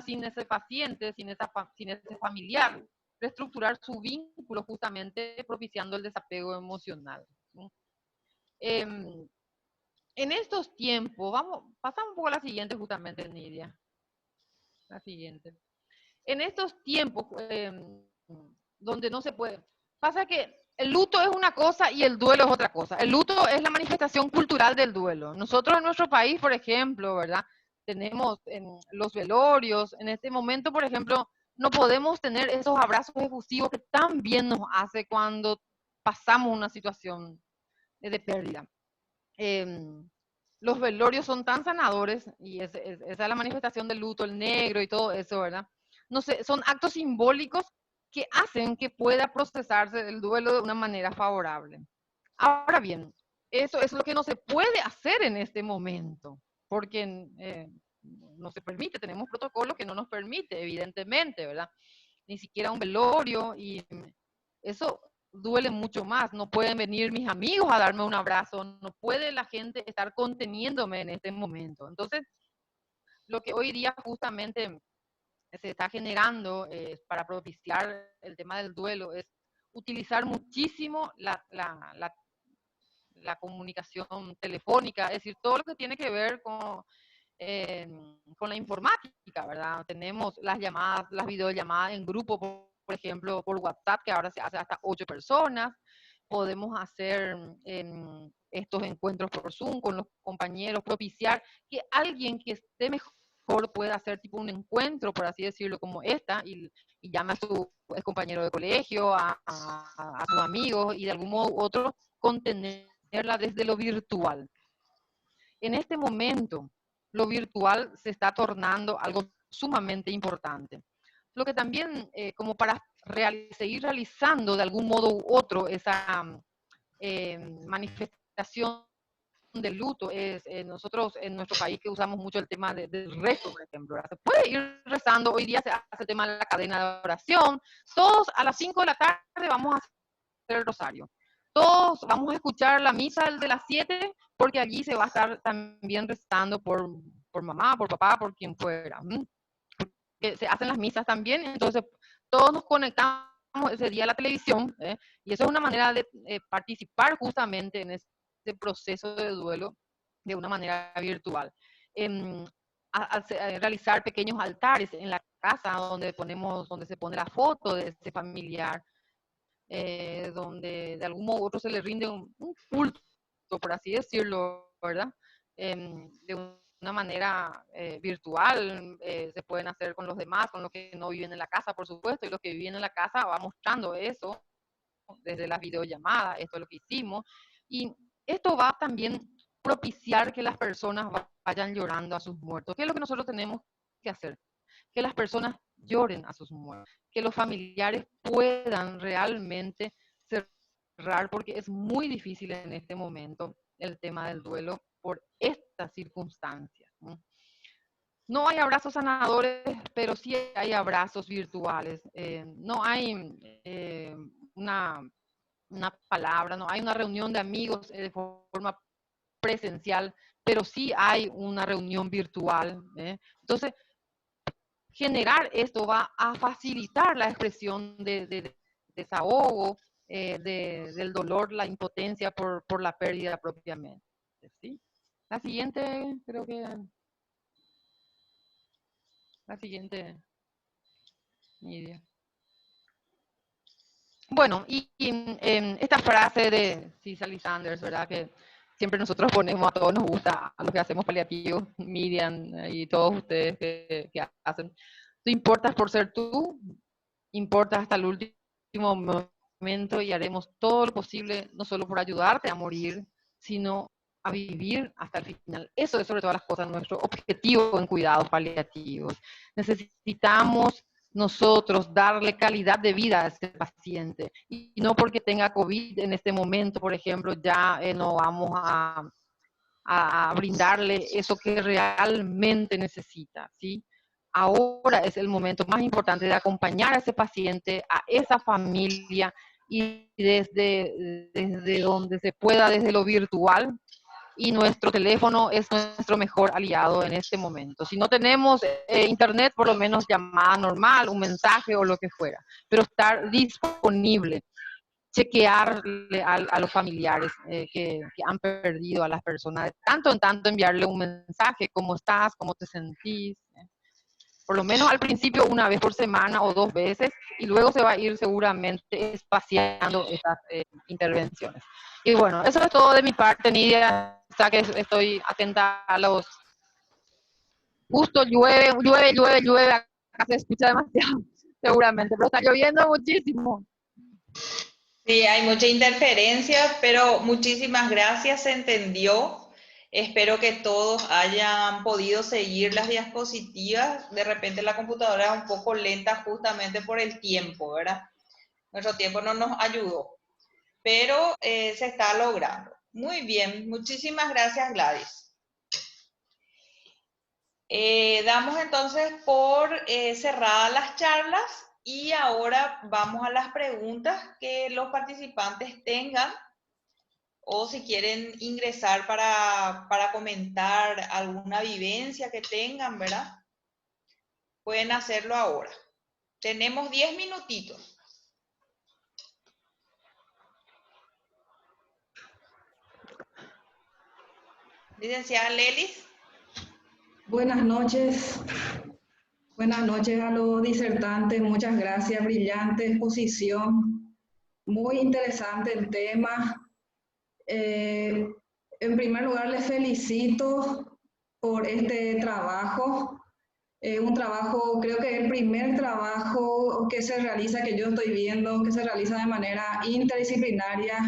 sin ese paciente, sin ese familiar, reestructurar su vínculo justamente propiciando el desapego emocional. En estos tiempos, pasamos un poco a la siguiente justamente, Nidia. La siguiente. En estos tiempos donde no se puede, pasa que el luto es una cosa y el duelo es otra cosa. El luto es la manifestación cultural del duelo. Nosotros en nuestro país, por ejemplo, ¿verdad? Tenemos en los velorios, en este momento, por ejemplo, no podemos tener esos abrazos efusivos que tan bien nos hace cuando pasamos una situación de pérdida. Los velorios son tan sanadores, y esa es la manifestación del luto, el negro y todo eso, ¿verdad? No sé, son actos simbólicos que hacen que pueda procesarse el duelo de una manera favorable. Ahora bien, eso es lo que no se puede hacer en este momento, porque no se permite, tenemos protocolos que no nos permite, evidentemente, ¿verdad? Ni siquiera un velorio, y eso duele mucho más. No pueden venir mis amigos a darme un abrazo, no puede la gente estar conteniéndome en este momento. Entonces, lo que hoy día justamente se está generando para propiciar el tema del duelo es utilizar muchísimo la comunicación telefónica, es decir, todo lo que tiene que ver con la informática, ¿verdad? Tenemos las llamadas, las videollamadas en grupo, por ejemplo, por WhatsApp, que ahora se hace hasta 8 personas. Podemos hacer estos encuentros por Zoom con los compañeros, propiciar que alguien que esté mejor pueda hacer tipo un encuentro, por así decirlo, como esta, y llama a su compañero de colegio, a sus amigos, y de algún modo u otro contenerla desde lo virtual. En este momento, lo virtual se está tornando algo sumamente importante. Lo que también, como para seguir realizando de algún modo u otro esa manifestación del luto, es nosotros en nuestro país que usamos mucho el tema del rezo, por ejemplo. Se puede ir rezando, hoy día se hace el tema de la cadena de oración, todos a las 5 de la tarde vamos a hacer el rosario. Todos vamos a escuchar la misa de las 7, porque allí se va a estar también rezando por mamá, por papá, por quien fuera. Que se hacen las misas también, entonces todos nos conectamos ese día a la televisión, y eso es una manera de participar justamente en ese proceso de duelo de una manera virtual. Realizar pequeños altares en la casa donde se pone la foto de ese familiar, donde de algún modo u otro se le rinde un culto, por así decirlo, ¿verdad? De una manera virtual, se pueden hacer con los demás, con los que no viven en la casa, por supuesto, y los que viven en la casa va mostrando eso desde las videollamadas, esto es lo que hicimos, y esto va también propiciar que las personas vayan llorando a sus muertos. ¿Qué es lo que nosotros tenemos que hacer? Que las personas lloren a sus muertos, que los familiares puedan realmente cerrar, porque es muy difícil en este momento el tema del duelo por estas circunstancias, ¿no? No hay abrazos sanadores, pero sí hay abrazos virtuales. No hay una palabra, no hay una reunión de amigos de forma presencial, pero sí hay una reunión virtual. Entonces, generar esto va a facilitar la expresión de desahogo, del dolor, la impotencia por la pérdida propiamente, ¿sí? La siguiente, creo que... La siguiente, Nidia. Bueno, esta frase de Cicely Sanders, ¿verdad? Que siempre nosotros ponemos, a todos nos gusta, a los que hacemos paliativos, Miriam y todos ustedes que hacen. Tú importas por ser tú, importas hasta el último momento y haremos todo lo posible, no solo por ayudarte a morir, sino a vivir hasta el final. Eso es sobre todas las cosas nuestro objetivo en cuidados paliativos. Necesitamos nosotros darle calidad de vida a este paciente y no porque tenga COVID en este momento, por ejemplo, ya no vamos a brindarle eso que realmente necesita, ¿sí? Ahora es el momento más importante de acompañar a ese paciente, a esa familia, y desde donde se pueda, desde lo virtual, y nuestro teléfono es nuestro mejor aliado en este momento. Si no tenemos internet, por lo menos llamada normal, un mensaje o lo que fuera, pero estar disponible, chequearle a los familiares que han perdido a las personas, de tanto en tanto enviarle un mensaje, ¿cómo estás? ¿Cómo te sentís? Por lo menos al principio una vez por semana o 2 veces, y luego se va a ir seguramente espaciando estas intervenciones. Y bueno, eso es todo de mi parte, Nidia. O sea que estoy atenta a los... Justo llueve, acá se escucha demasiado, seguramente, pero está lloviendo muchísimo. Sí, hay mucha interferencia, pero muchísimas gracias, se entendió. Espero que todos hayan podido seguir las diapositivas. De repente la computadora es un poco lenta justamente por el tiempo, ¿verdad? Nuestro tiempo no nos ayudó, pero se está logrando. Muy bien, muchísimas gracias, Gladys. Damos entonces por cerradas las charlas y ahora vamos a las preguntas que los participantes tengan, o si quieren ingresar para comentar alguna vivencia que tengan, ¿verdad? Pueden hacerlo ahora. Tenemos 10 minutitos. Licenciada Lelis. Buenas noches. Buenas noches a los disertantes. Muchas gracias. Brillante exposición. Muy interesante el tema. En primer lugar, les felicito por este trabajo. Un trabajo, creo que es el primer trabajo que se realiza, que yo estoy viendo, que se realiza de manera interdisciplinaria.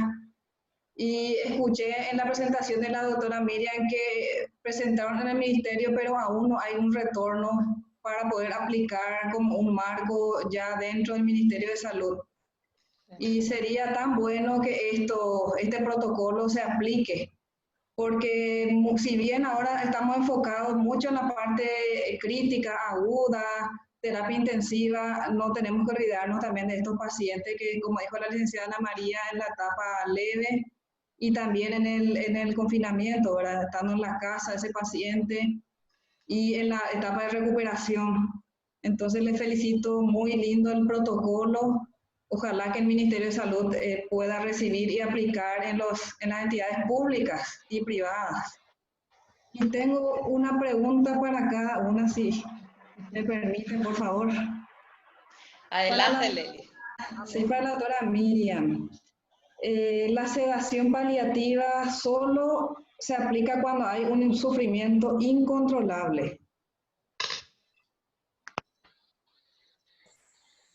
Y escuché en la presentación de la doctora Miriam que presentaron en el ministerio, pero aún no hay un retorno para poder aplicar como un marco ya dentro del Ministerio de Salud. Y sería tan bueno que este protocolo se aplique, porque si bien ahora estamos enfocados mucho en la parte crítica, aguda, terapia intensiva, no tenemos que olvidarnos también de estos pacientes que, como dijo la licenciada Ana María, en la etapa leve y también en el confinamiento, ¿verdad? Estando en la casa ese paciente y en la etapa de recuperación. Entonces les felicito, muy lindo el protocolo. Ojalá que el Ministerio de Salud pueda recibir y aplicar en las entidades públicas y privadas. Y tengo una pregunta para cada una, si me permiten, por favor. Adelante, Leli. Sí, para la doctora Miriam. La sedación paliativa solo se aplica cuando hay un sufrimiento incontrolable.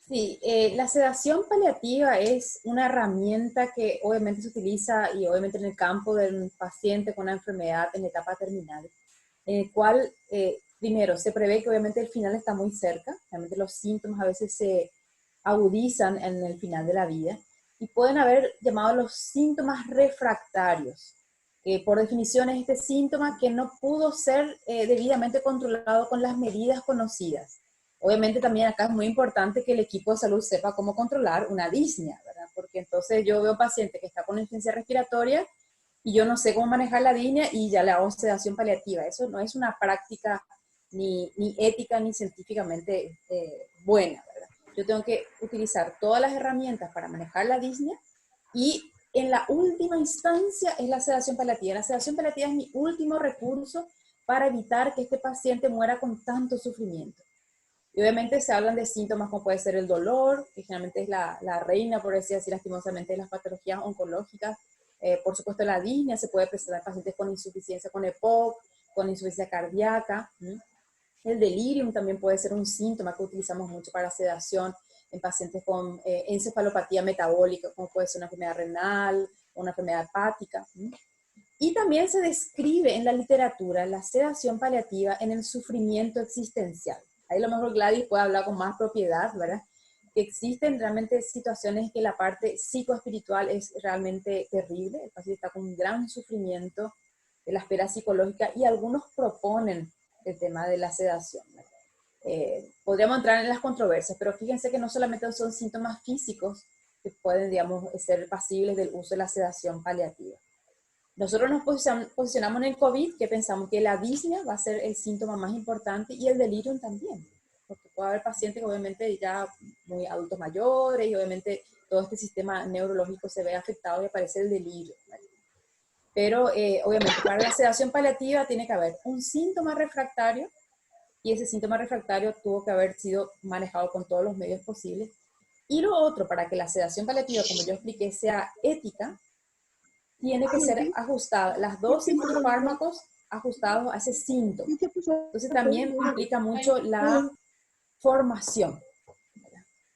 Sí, la sedación paliativa es una herramienta que obviamente se utiliza y obviamente en el campo del paciente con una enfermedad en etapa terminal, en el cual primero, se prevé que obviamente el final está muy cerca, realmente los síntomas a veces se agudizan en el final de la vida, y pueden haber llamado los síntomas refractarios, que por definición es este síntoma que no pudo ser debidamente controlado con las medidas conocidas. Obviamente también acá es muy importante que el equipo de salud sepa cómo controlar una disnea, ¿verdad? Porque entonces yo veo un paciente que está con insuficiencia respiratoria y yo no sé cómo manejar la disnea y ya le hago sedación paliativa. Eso no es una práctica ni ética ni científicamente buena, ¿verdad? Yo tengo que utilizar todas las herramientas para manejar la disnea y en la última instancia es la sedación paliativa. La sedación paliativa es mi último recurso para evitar que este paciente muera con tanto sufrimiento. Y obviamente se hablan de síntomas como puede ser el dolor, que generalmente es la reina, por decir así, lastimosamente, de las patologías oncológicas. Por supuesto, la disnea se puede presentar en pacientes con insuficiencia, con EPOC, con insuficiencia cardíaca. El delirium también puede ser un síntoma que utilizamos mucho para sedación en pacientes con encefalopatía metabólica, como puede ser una enfermedad renal, una enfermedad hepática. Y también se describe en la literatura la sedación paliativa en el sufrimiento existencial. Ahí a lo mejor Gladys puede hablar con más propiedad, ¿verdad? Que existen realmente situaciones que la parte psicoespiritual es realmente terrible, el paciente está con un gran sufrimiento de la esfera psicológica y algunos proponen el tema de la sedación. Podríamos entrar en las controversias, pero fíjense que no solamente son síntomas físicos que pueden, digamos, ser pasibles del uso de la sedación paliativa. Nosotros nos posicionamos en el COVID, que pensamos que la disnea va a ser el síntoma más importante y el delirium también, porque puede haber pacientes obviamente ya muy adultos mayores y obviamente todo este sistema neurológico se ve afectado y aparece el delirio, ¿vale? Pero obviamente para la sedación paliativa tiene que haber un síntoma refractario y ese síntoma refractario tuvo que haber sido manejado con todos los medios posibles. Y lo otro, para que la sedación paliativa, como yo expliqué, sea ética, tiene que ser ajustada, las dosis de fármacos ajustados a ese síntoma. Entonces también implica mucho la formación.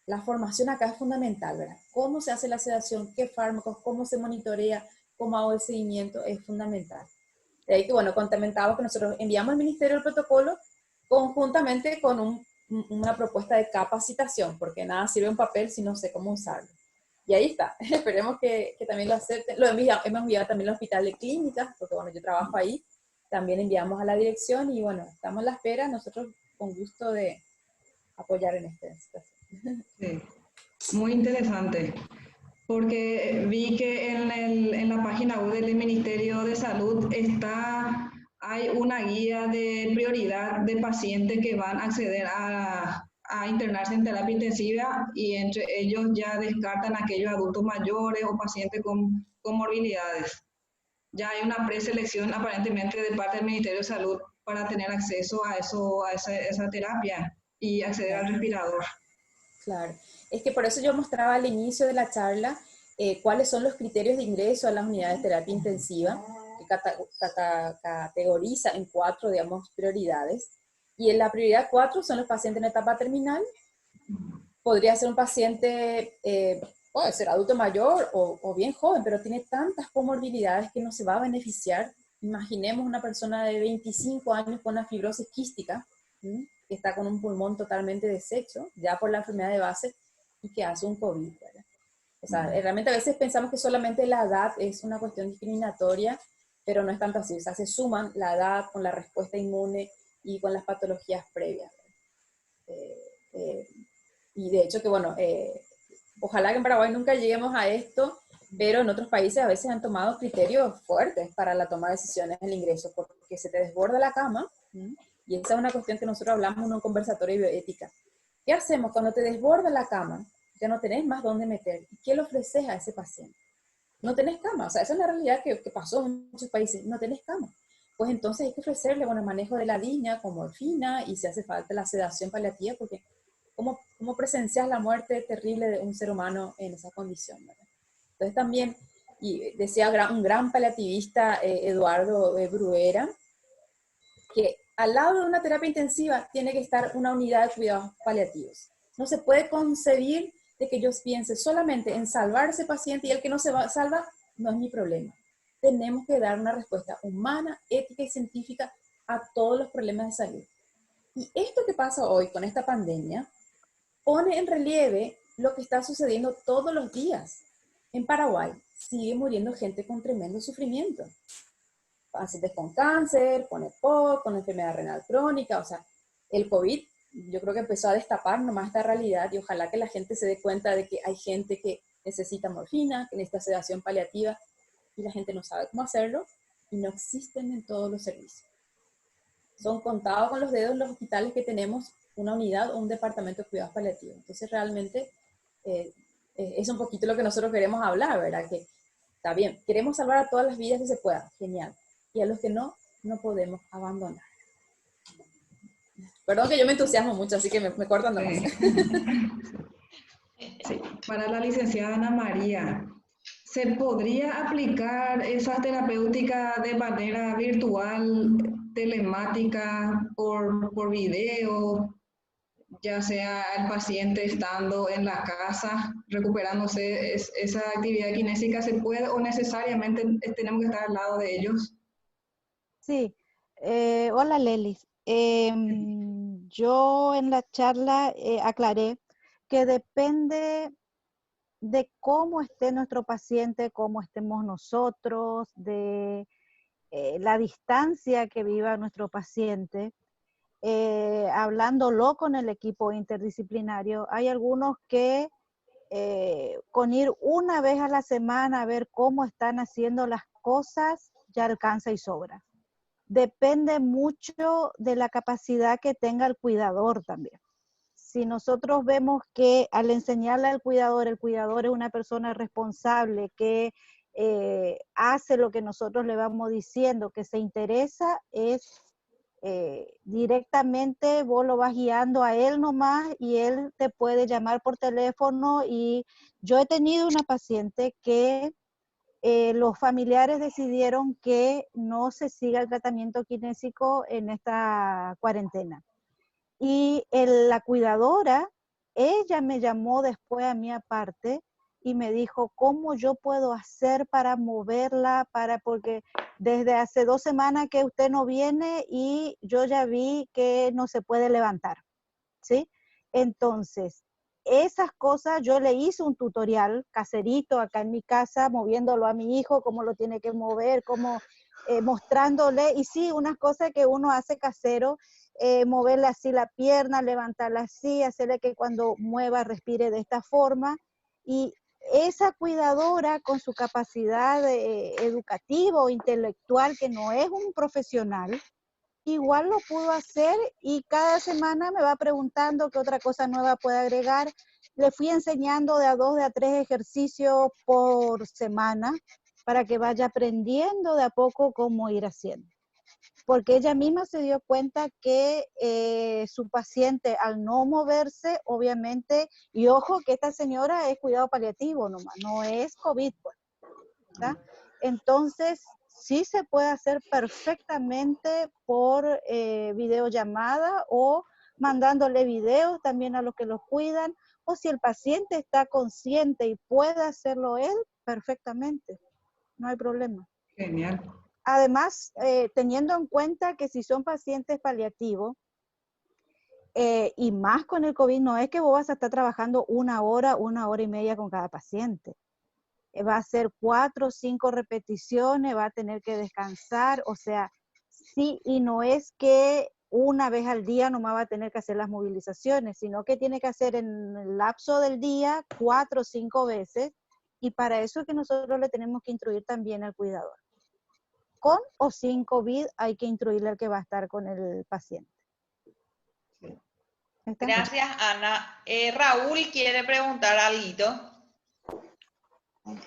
La formación acá es fundamental, ¿verdad? Cómo se hace la sedación, qué fármacos, cómo se monitorea, cómo hago el seguimiento, es fundamental. De ahí que, bueno, comentamos que nosotros enviamos al Ministerio el protocolo conjuntamente con una propuesta de capacitación, porque nada sirve un papel si no sé cómo usarlo. Y ahí está, esperemos que también lo acepten. Hemos enviado también al Hospital de Clínicas, porque bueno, yo trabajo ahí, también enviamos a la dirección y bueno, estamos a la espera, nosotros con gusto de apoyar en esta situación. Sí, muy interesante, porque vi que en la página web del Ministerio de Salud hay una guía de prioridad de pacientes que van a acceder a internarse en terapia intensiva y entre ellos ya descartan a aquellos adultos mayores o pacientes con comorbilidades. Ya hay una preselección aparentemente de parte del Ministerio de Salud para tener acceso a esa terapia y acceder al respirador. Claro, es que por eso yo mostraba al inicio de la charla cuáles son los criterios de ingreso a las unidades de terapia intensiva, que categoriza en 4, digamos, prioridades. Y en la prioridad 4 son los pacientes en etapa terminal. Podría ser un paciente, puede ser adulto mayor o bien joven, pero tiene tantas comorbilidades que no se va a beneficiar. Imaginemos una persona de 25 años con una fibrosis quística, que está con un pulmón totalmente deshecho, ya por la enfermedad de base, y que hace un COVID, ¿verdad? O sea, realmente a veces pensamos que solamente la edad es una cuestión discriminatoria, pero no es tanto así. O sea, se suman la edad con la respuesta inmune y con las patologías previas. Y de hecho que, bueno, ojalá que en Paraguay nunca lleguemos a esto, pero en otros países a veces han tomado criterios fuertes para la toma de decisiones en el ingreso, porque se te desborda la cama, y esa es una cuestión que nosotros hablamos en un conversatorio de bioética. ¿Qué hacemos cuando te desborda la cama? Ya no tenés más dónde meter. ¿Y qué le ofreces a ese paciente? No tenés cama. O sea, esa es la realidad que pasó en muchos países. No tenés cama. Pues entonces hay que ofrecerle, bueno, manejo de la disnea con morfina y si hace falta la sedación paliativa, porque ¿cómo presencias la muerte terrible de un ser humano en esa condición, ¿verdad? Entonces también, y decía un gran paliativista, Eduardo Bruera, que al lado de una terapia intensiva tiene que estar una unidad de cuidados paliativos. No se puede concebir de que yo piense solamente en salvar a ese paciente y el que no se salva no es mi problema. Tenemos que dar una respuesta humana, ética y científica a todos los problemas de salud. Y esto que pasa hoy con esta pandemia pone en relieve lo que está sucediendo todos los días. En Paraguay sigue muriendo gente con tremendo sufrimiento. Pacientes con cáncer, con EPOC, con enfermedad renal crónica, o sea, el COVID yo creo que empezó a destapar nomás esta realidad y ojalá que la gente se dé cuenta de que hay gente que necesita morfina, que necesita sedación paliativa y la gente no sabe cómo hacerlo y no existen en todos los servicios. Son contados con los dedos los hospitales que tenemos una unidad o un departamento de cuidados paliativos. Entonces realmente es un poquito lo que nosotros queremos hablar, ¿verdad? Que está bien, queremos salvar a todas las vidas que se pueda, genial. Y a los que no, no podemos abandonar. Perdón que yo me entusiasmo mucho, así que me cortan nomás. Sí. Para la licenciada Ana María, ¿se podría aplicar esas terapéuticas de manera virtual, telemática, por video, ya sea el paciente estando en la casa, recuperándose? ¿Esa actividad kinésica se puede o necesariamente tenemos que estar al lado de ellos? Sí. Hola, Lelis. Yo en la charla aclaré que depende de cómo esté nuestro paciente, cómo estemos nosotros, de la distancia que viva nuestro paciente. Hablándolo con el equipo interdisciplinario, hay algunos que con ir una vez a la semana a ver cómo están haciendo las cosas ya alcanza y sobra. Depende mucho de la capacidad que tenga el cuidador también. Si nosotros vemos que al enseñarle al cuidador, el cuidador es una persona responsable, que hace lo que nosotros le vamos diciendo, que se interesa, es directamente vos lo vas guiando a él nomás y él te puede llamar por teléfono. Y yo he tenido una paciente que los familiares decidieron que no se siga el tratamiento kinésico en esta cuarentena. Y la cuidadora, ella me llamó después a mí aparte y me dijo, ¿cómo yo puedo hacer para moverla? Porque desde hace 2 semanas que usted no viene y yo ya vi que no se puede levantar, ¿sí? Entonces, esas cosas yo le hice un tutorial caserito acá en mi casa, moviéndolo a mi hijo, cómo lo tiene que mover, cómo mostrándole, y sí, unas cosas que uno hace casero, moverle así la pierna, levantarla así, hacerle que cuando mueva respire de esta forma. Y esa cuidadora con su capacidad educativa o intelectual, que no es un profesional, igual lo pudo hacer y cada semana me va preguntando qué otra cosa nueva puede agregar. Le fui enseñando de a 2, de a 3 ejercicios por semana para que vaya aprendiendo de a poco cómo ir haciendo. Porque ella misma se dio cuenta que su paciente al no moverse, obviamente, y ojo que esta señora es cuidado paliativo nomás, no es COVID, pues, ¿tá? Entonces, sí se puede hacer perfectamente por videollamada o mandándole videos también a los que los cuidan, o si el paciente está consciente y puede hacerlo él, perfectamente, no hay problema. Genial. Además, teniendo en cuenta que si son pacientes paliativos, y más con el COVID, no es que vos vas a estar trabajando 1 hora, 1 hora y media con cada paciente. Va a ser 4 o 5 repeticiones, va a tener que descansar, o sea, sí, y no es que una vez al día nomás va a tener que hacer las movilizaciones, sino que tiene que hacer en el lapso del día 4 o 5 veces, y para eso es que nosotros le tenemos que instruir también al cuidador. Con o sin COVID hay que instruirle al que va a estar con el paciente. Gracias, Ana. Raúl quiere preguntar algo.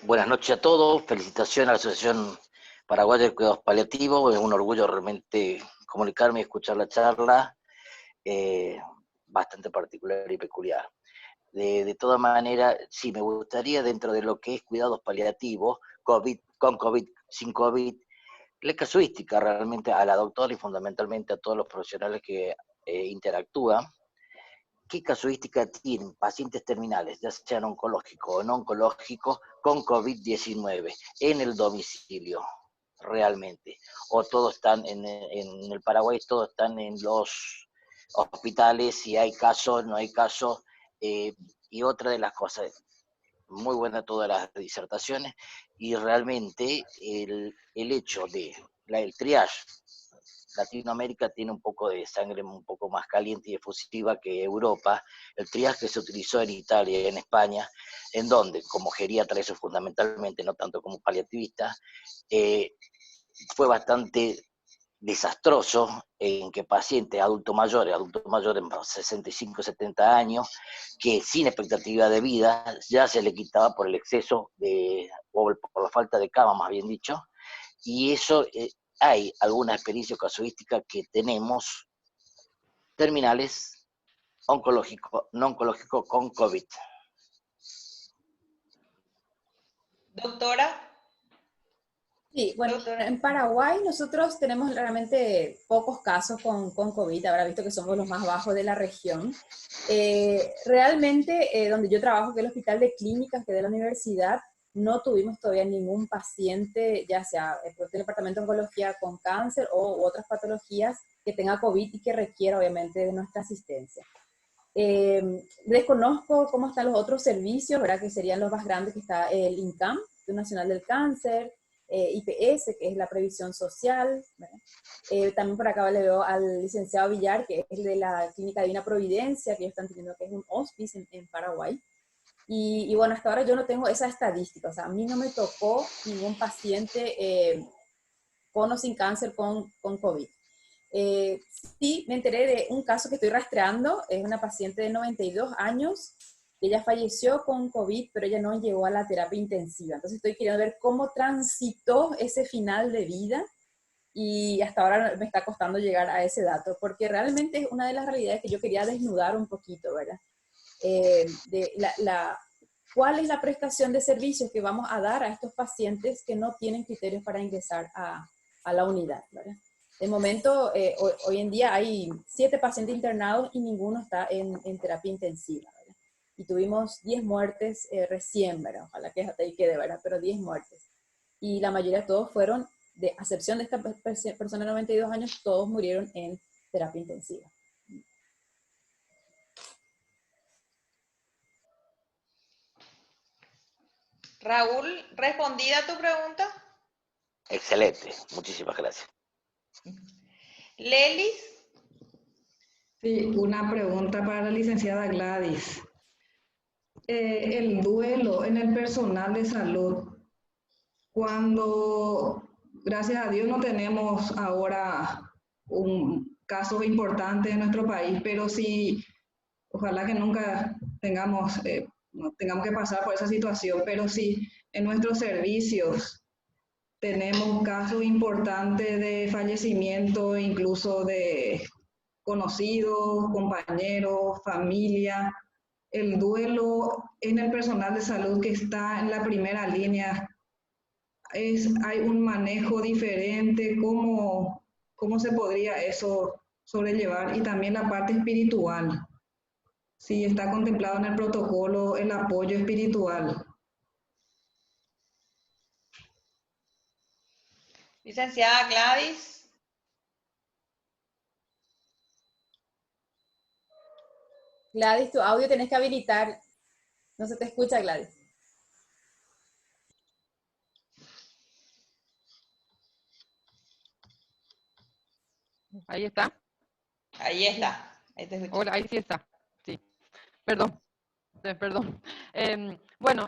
Buenas noches a todos, felicitaciones a la Asociación Paraguaya de Cuidados Paliativos, es un orgullo realmente comunicarme y escuchar la charla, bastante particular y peculiar. De todas maneras, sí, me gustaría dentro de lo que es cuidados paliativos, COVID, con COVID, sin COVID, la casuística realmente a la doctora y fundamentalmente a todos los profesionales que interactúan. ¿Qué casuística tienen pacientes terminales, ya sean oncológicos o no oncológicos, con COVID-19 en el domicilio, realmente? O todos están en el Paraguay, todos están en los hospitales, si hay casos, no hay casos, y otra de las cosas, muy buena todas las disertaciones, y realmente el hecho de el triage, Latinoamérica tiene un poco de sangre un poco más caliente y efusiva que Europa. El triaje que se utilizó en Italia y en España, en donde, como geriatra, eso fundamentalmente, no tanto como paliativista, fue bastante desastroso en que pacientes adultos mayores de 65, 70 años, que sin expectativa de vida ya se le quitaba por el exceso o por la falta de cama, más bien dicho, y eso hay alguna experiencia casuística que tenemos terminales oncológico, no oncológico con COVID. Doctora. Sí, bueno, en Paraguay nosotros tenemos realmente pocos casos con COVID, habrá visto que somos los más bajos de la región. Realmente, donde yo trabajo, que es el Hospital de Clínicas, que es de la universidad, no tuvimos todavía ningún paciente, ya sea en el departamento de oncología con cáncer u otras patologías, que tenga COVID y que requiera obviamente de nuestra asistencia. Desconozco cómo están los otros servicios, ¿verdad? Que serían los más grandes, que está el INCAM, Instituto Nacional del Cáncer, IPS, que es la previsión social, también por acá le veo al licenciado Villar, que es de la Clínica Divina Providencia, que ellos están teniendo, que es un hospice en Paraguay. Y bueno, hasta ahora yo no tengo esa estadística, o sea, a mí no me tocó ningún paciente con o sin cáncer con COVID. Sí, me enteré de un caso que estoy rastreando, es una paciente de 92 años, ella falleció con COVID, pero ella no llegó a la terapia intensiva. Entonces estoy queriendo ver cómo transitó ese final de vida y hasta ahora me está costando llegar a ese dato, porque realmente es una de las realidades que yo quería desnudar un poquito, ¿verdad? ¿Cuál es la prestación de servicios que vamos a dar a estos pacientes que no tienen criterios para ingresar a la unidad, ¿verdad? De momento, hoy en día hay 7 pacientes internados y ninguno está en terapia intensiva, ¿verdad? Y tuvimos 10 muertes recién, ¿verdad? Ojalá que hasta ahí quede, ¿verdad? Pero 10 muertes. Y la mayoría de todos fueron, de excepción de esta persona de 92 años, todos murieron en terapia intensiva. Raúl, ¿respondida tu pregunta? Excelente, muchísimas gracias. Lelis. Sí, una pregunta para la licenciada Gladys. El duelo en el personal de salud, cuando, gracias a Dios, no tenemos ahora un caso importante en nuestro país, pero sí, ojalá que nunca tengamos, no tengamos que pasar por esa situación, pero sí en nuestros servicios tenemos casos importantes de fallecimiento, incluso de conocidos, compañeros, familia. El duelo en el personal de salud que está en la primera línea, hay un manejo diferente, ¿cómo se podría eso sobrellevar? Y también la parte espiritual, si está contemplado en el protocolo el apoyo espiritual. Licenciada Gladys. Gladys, tu audio tenés que habilitar. No se te escucha, Gladys. Ahí está. Ahí está. Ahí te escucho. Hola, ahí sí está. Sí. Perdón. Perdón. Bueno,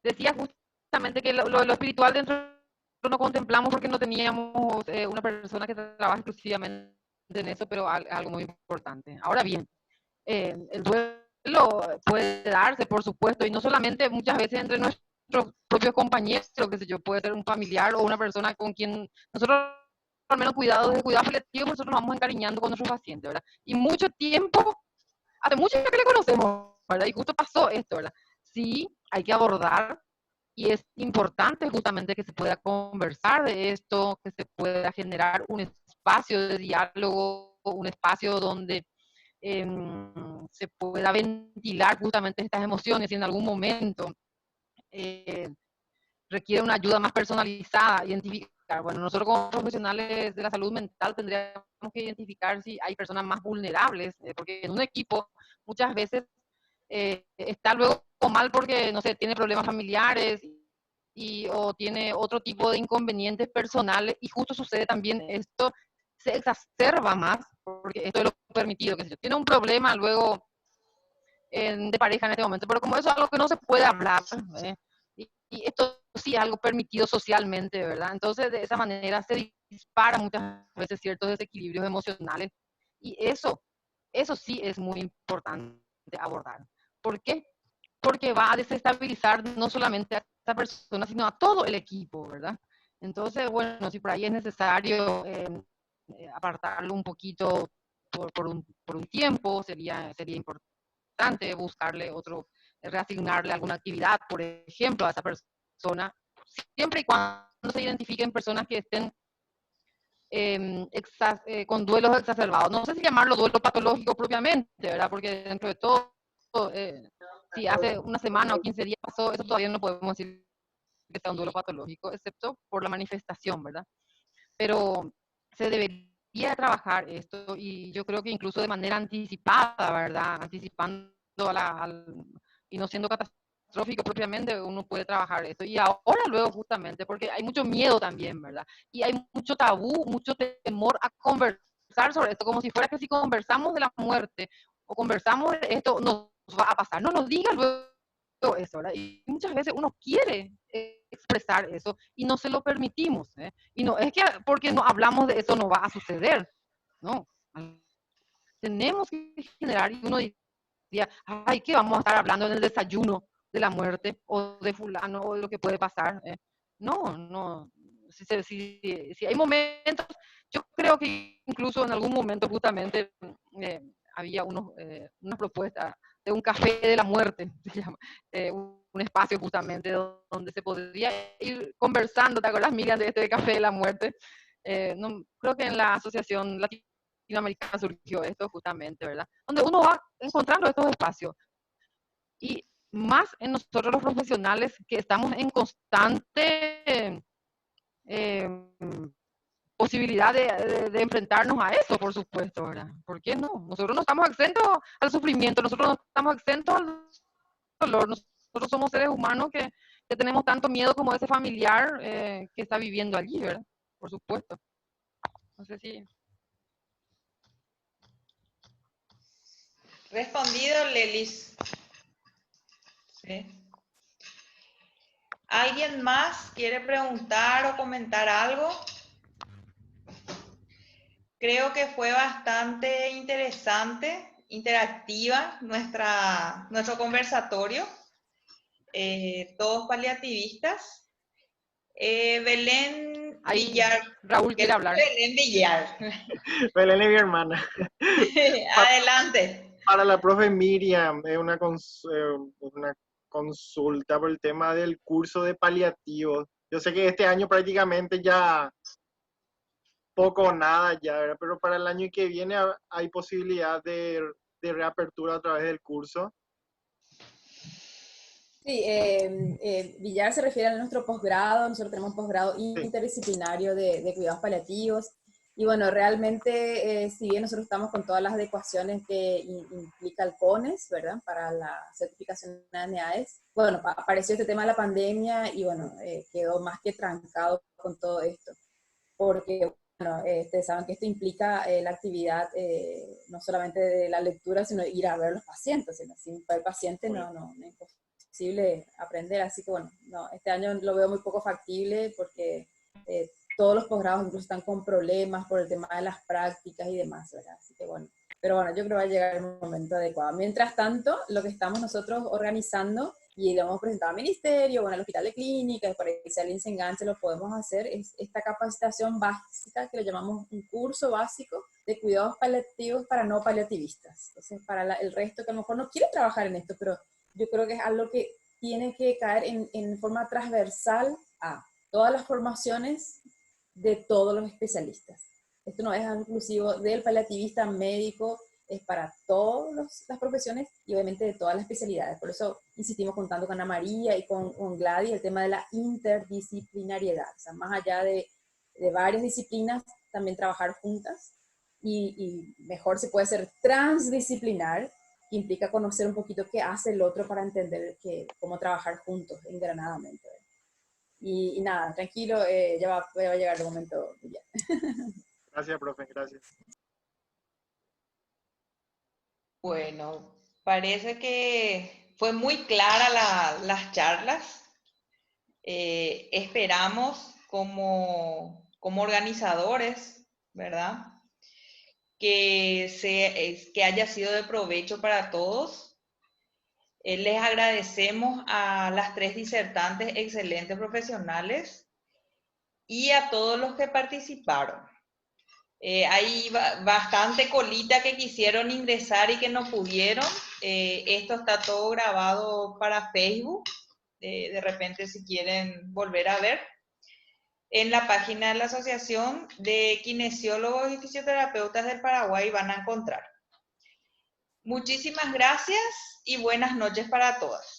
decía justamente que lo espiritual dentro no contemplamos porque no teníamos una persona que trabaja exclusivamente en eso, pero algo muy importante. Ahora bien, el duelo puede darse, por supuesto, y no solamente muchas veces entre nuestros propios compañeros, qué sé yo, puede ser un familiar o una persona con quien nosotros, al menos desde cuidado paliativo, nosotros nos vamos encariñando con nuestros pacientes, ¿verdad? Y mucho tiempo, hace mucho que le conocemos, ¿verdad? Y justo pasó esto, ¿verdad? Sí, hay que abordar, y es importante justamente que se pueda conversar de esto, que se pueda generar un espacio de diálogo, un espacio donde se pueda ventilar justamente estas emociones, y en algún momento requiere una ayuda más personalizada, Bueno, nosotros como profesionales de la salud mental tendríamos que identificar si hay personas más vulnerables, porque en un equipo muchas veces está luego mal porque, no sé, tiene problemas familiares o tiene otro tipo de inconvenientes personales, y justo sucede también esto, se exacerba más, porque esto es lo permitido, que si tiene un problema luego de pareja en este momento, pero como eso es algo que no se puede hablar, y esto sí es algo permitido socialmente, ¿verdad? Entonces, de esa manera se dispara muchas veces ciertos desequilibrios emocionales, y eso sí es muy importante abordar. ¿Por qué? Porque va a desestabilizar no solamente a esta persona, sino a todo el equipo, ¿verdad? Entonces, bueno, si por ahí es necesario apartarlo un poquito por un tiempo, sería importante buscarle reasignarle alguna actividad, por ejemplo, a esa persona, siempre y cuando se identifiquen personas que estén con duelos exacerbados. No sé si llamarlo duelo patológico propiamente, ¿verdad? Porque dentro de todo, si hace una semana o 15 días pasó, eso todavía no podemos decir que sea un duelo patológico, excepto por la manifestación, ¿verdad? Pero se debería trabajar esto, y yo creo que incluso de manera anticipada, ¿verdad? Anticipando y no siendo catastrófico propiamente, uno puede trabajar esto. Y ahora luego justamente, porque hay mucho miedo también, ¿verdad? Y hay mucho tabú, mucho temor a conversar sobre esto, como si fuera que si conversamos de la muerte o conversamos de esto, nos va a pasar. No nos diga luego eso, ¿verdad? Y muchas veces uno quiere expresar eso y no se lo permitimos, ¿eh? Y no es que porque no hablamos de eso no va a suceder, no. Tenemos que generar, y uno diría, ay, ¿qué vamos a estar hablando en el desayuno de la muerte o de fulano o de lo que puede pasar? No. Si hay momentos, yo creo que incluso en algún momento justamente había una propuesta de un café de la muerte, se llama, un espacio justamente donde se podría ir conversando. ¿Te acuerdas, Miriam, de este café de la muerte? No, creo que en la Asociación Latinoamericana surgió esto justamente, ¿verdad? Donde uno va encontrando estos espacios. Y más en nosotros los profesionales que estamos en constante posibilidad de enfrentarnos a eso, por supuesto, ¿verdad? ¿Por qué no? Nosotros no estamos exentos al sufrimiento, nosotros no estamos exentos al dolor, nosotros somos seres humanos que tenemos tanto miedo como ese familiar que está viviendo allí, ¿verdad? Por supuesto. No sé si... Respondido, Lelis. ¿Sí? ¿Alguien más quiere preguntar o comentar algo? Creo que fue bastante interesante, interactiva nuestro conversatorio. Todos paliativistas. Belén Villar. Raúl quiere hablar. Belén Villar. Belén es mi hermana. Adelante. Para la profe Miriam, es una consulta por el tema del curso de paliativos. Yo sé que este año prácticamente ya poco o nada ya, ¿verdad? Pero para el año que viene hay posibilidad de reapertura a través del curso. Sí, Villar se refiere a nuestro posgrado. Nosotros tenemos un posgrado interdisciplinario de cuidados paliativos. Y bueno, realmente, si bien nosotros estamos con todas las adecuaciones que implica el CONES, ¿verdad? Para la certificación de ANEAES, bueno, apareció este tema de la pandemia y bueno, quedó más que trancado con todo esto. Porque, bueno, ustedes saben que esto implica la actividad no solamente de la lectura, sino ir a ver a los pacientes. Sin el paciente no es posible aprender. Así que, bueno, no, este año lo veo muy poco factible porque todos los posgrados incluso están con problemas por el tema de las prácticas y demás, ¿verdad? Así que bueno, pero bueno, yo creo que va a llegar el momento adecuado. Mientras tanto, lo que estamos nosotros organizando, y lo hemos presentado al ministerio, bueno, al hospital de clínicas, para que si alguien se enganche lo podemos hacer, es esta capacitación básica que le llamamos un curso básico de cuidados paliativos para no paliativistas. Entonces, para el resto que a lo mejor no quiere trabajar en esto, pero yo creo que es algo que tiene que caer en forma transversal a todas las formaciones de todos los especialistas. Esto no es exclusivo del paliativista médico, es para todas las profesiones y obviamente de todas las especialidades. Por eso insistimos contando con Ana María y con Gladys el tema de la interdisciplinariedad. O sea, más allá de de varias disciplinas también trabajar juntas, y mejor se puede ser transdisciplinar, que implica conocer un poquito qué hace el otro para entender cómo trabajar juntos engranadamente. Y nada, tranquilo, ya va a llegar el momento. Ya. Gracias, profe, gracias. Bueno, parece que fue muy clara las charlas. Esperamos como organizadores, ¿verdad? Que haya sido de provecho para todos. Les agradecemos a las 3 disertantes, excelentes profesionales, y a todos los que participaron. Hay bastante colita que quisieron ingresar y que no pudieron. Esto está todo grabado para Facebook. De repente, si quieren volver a ver, en la página de la Asociación de Kinesiólogos y Fisioterapeutas del Paraguay van a encontrar. Muchísimas gracias y buenas noches para todas.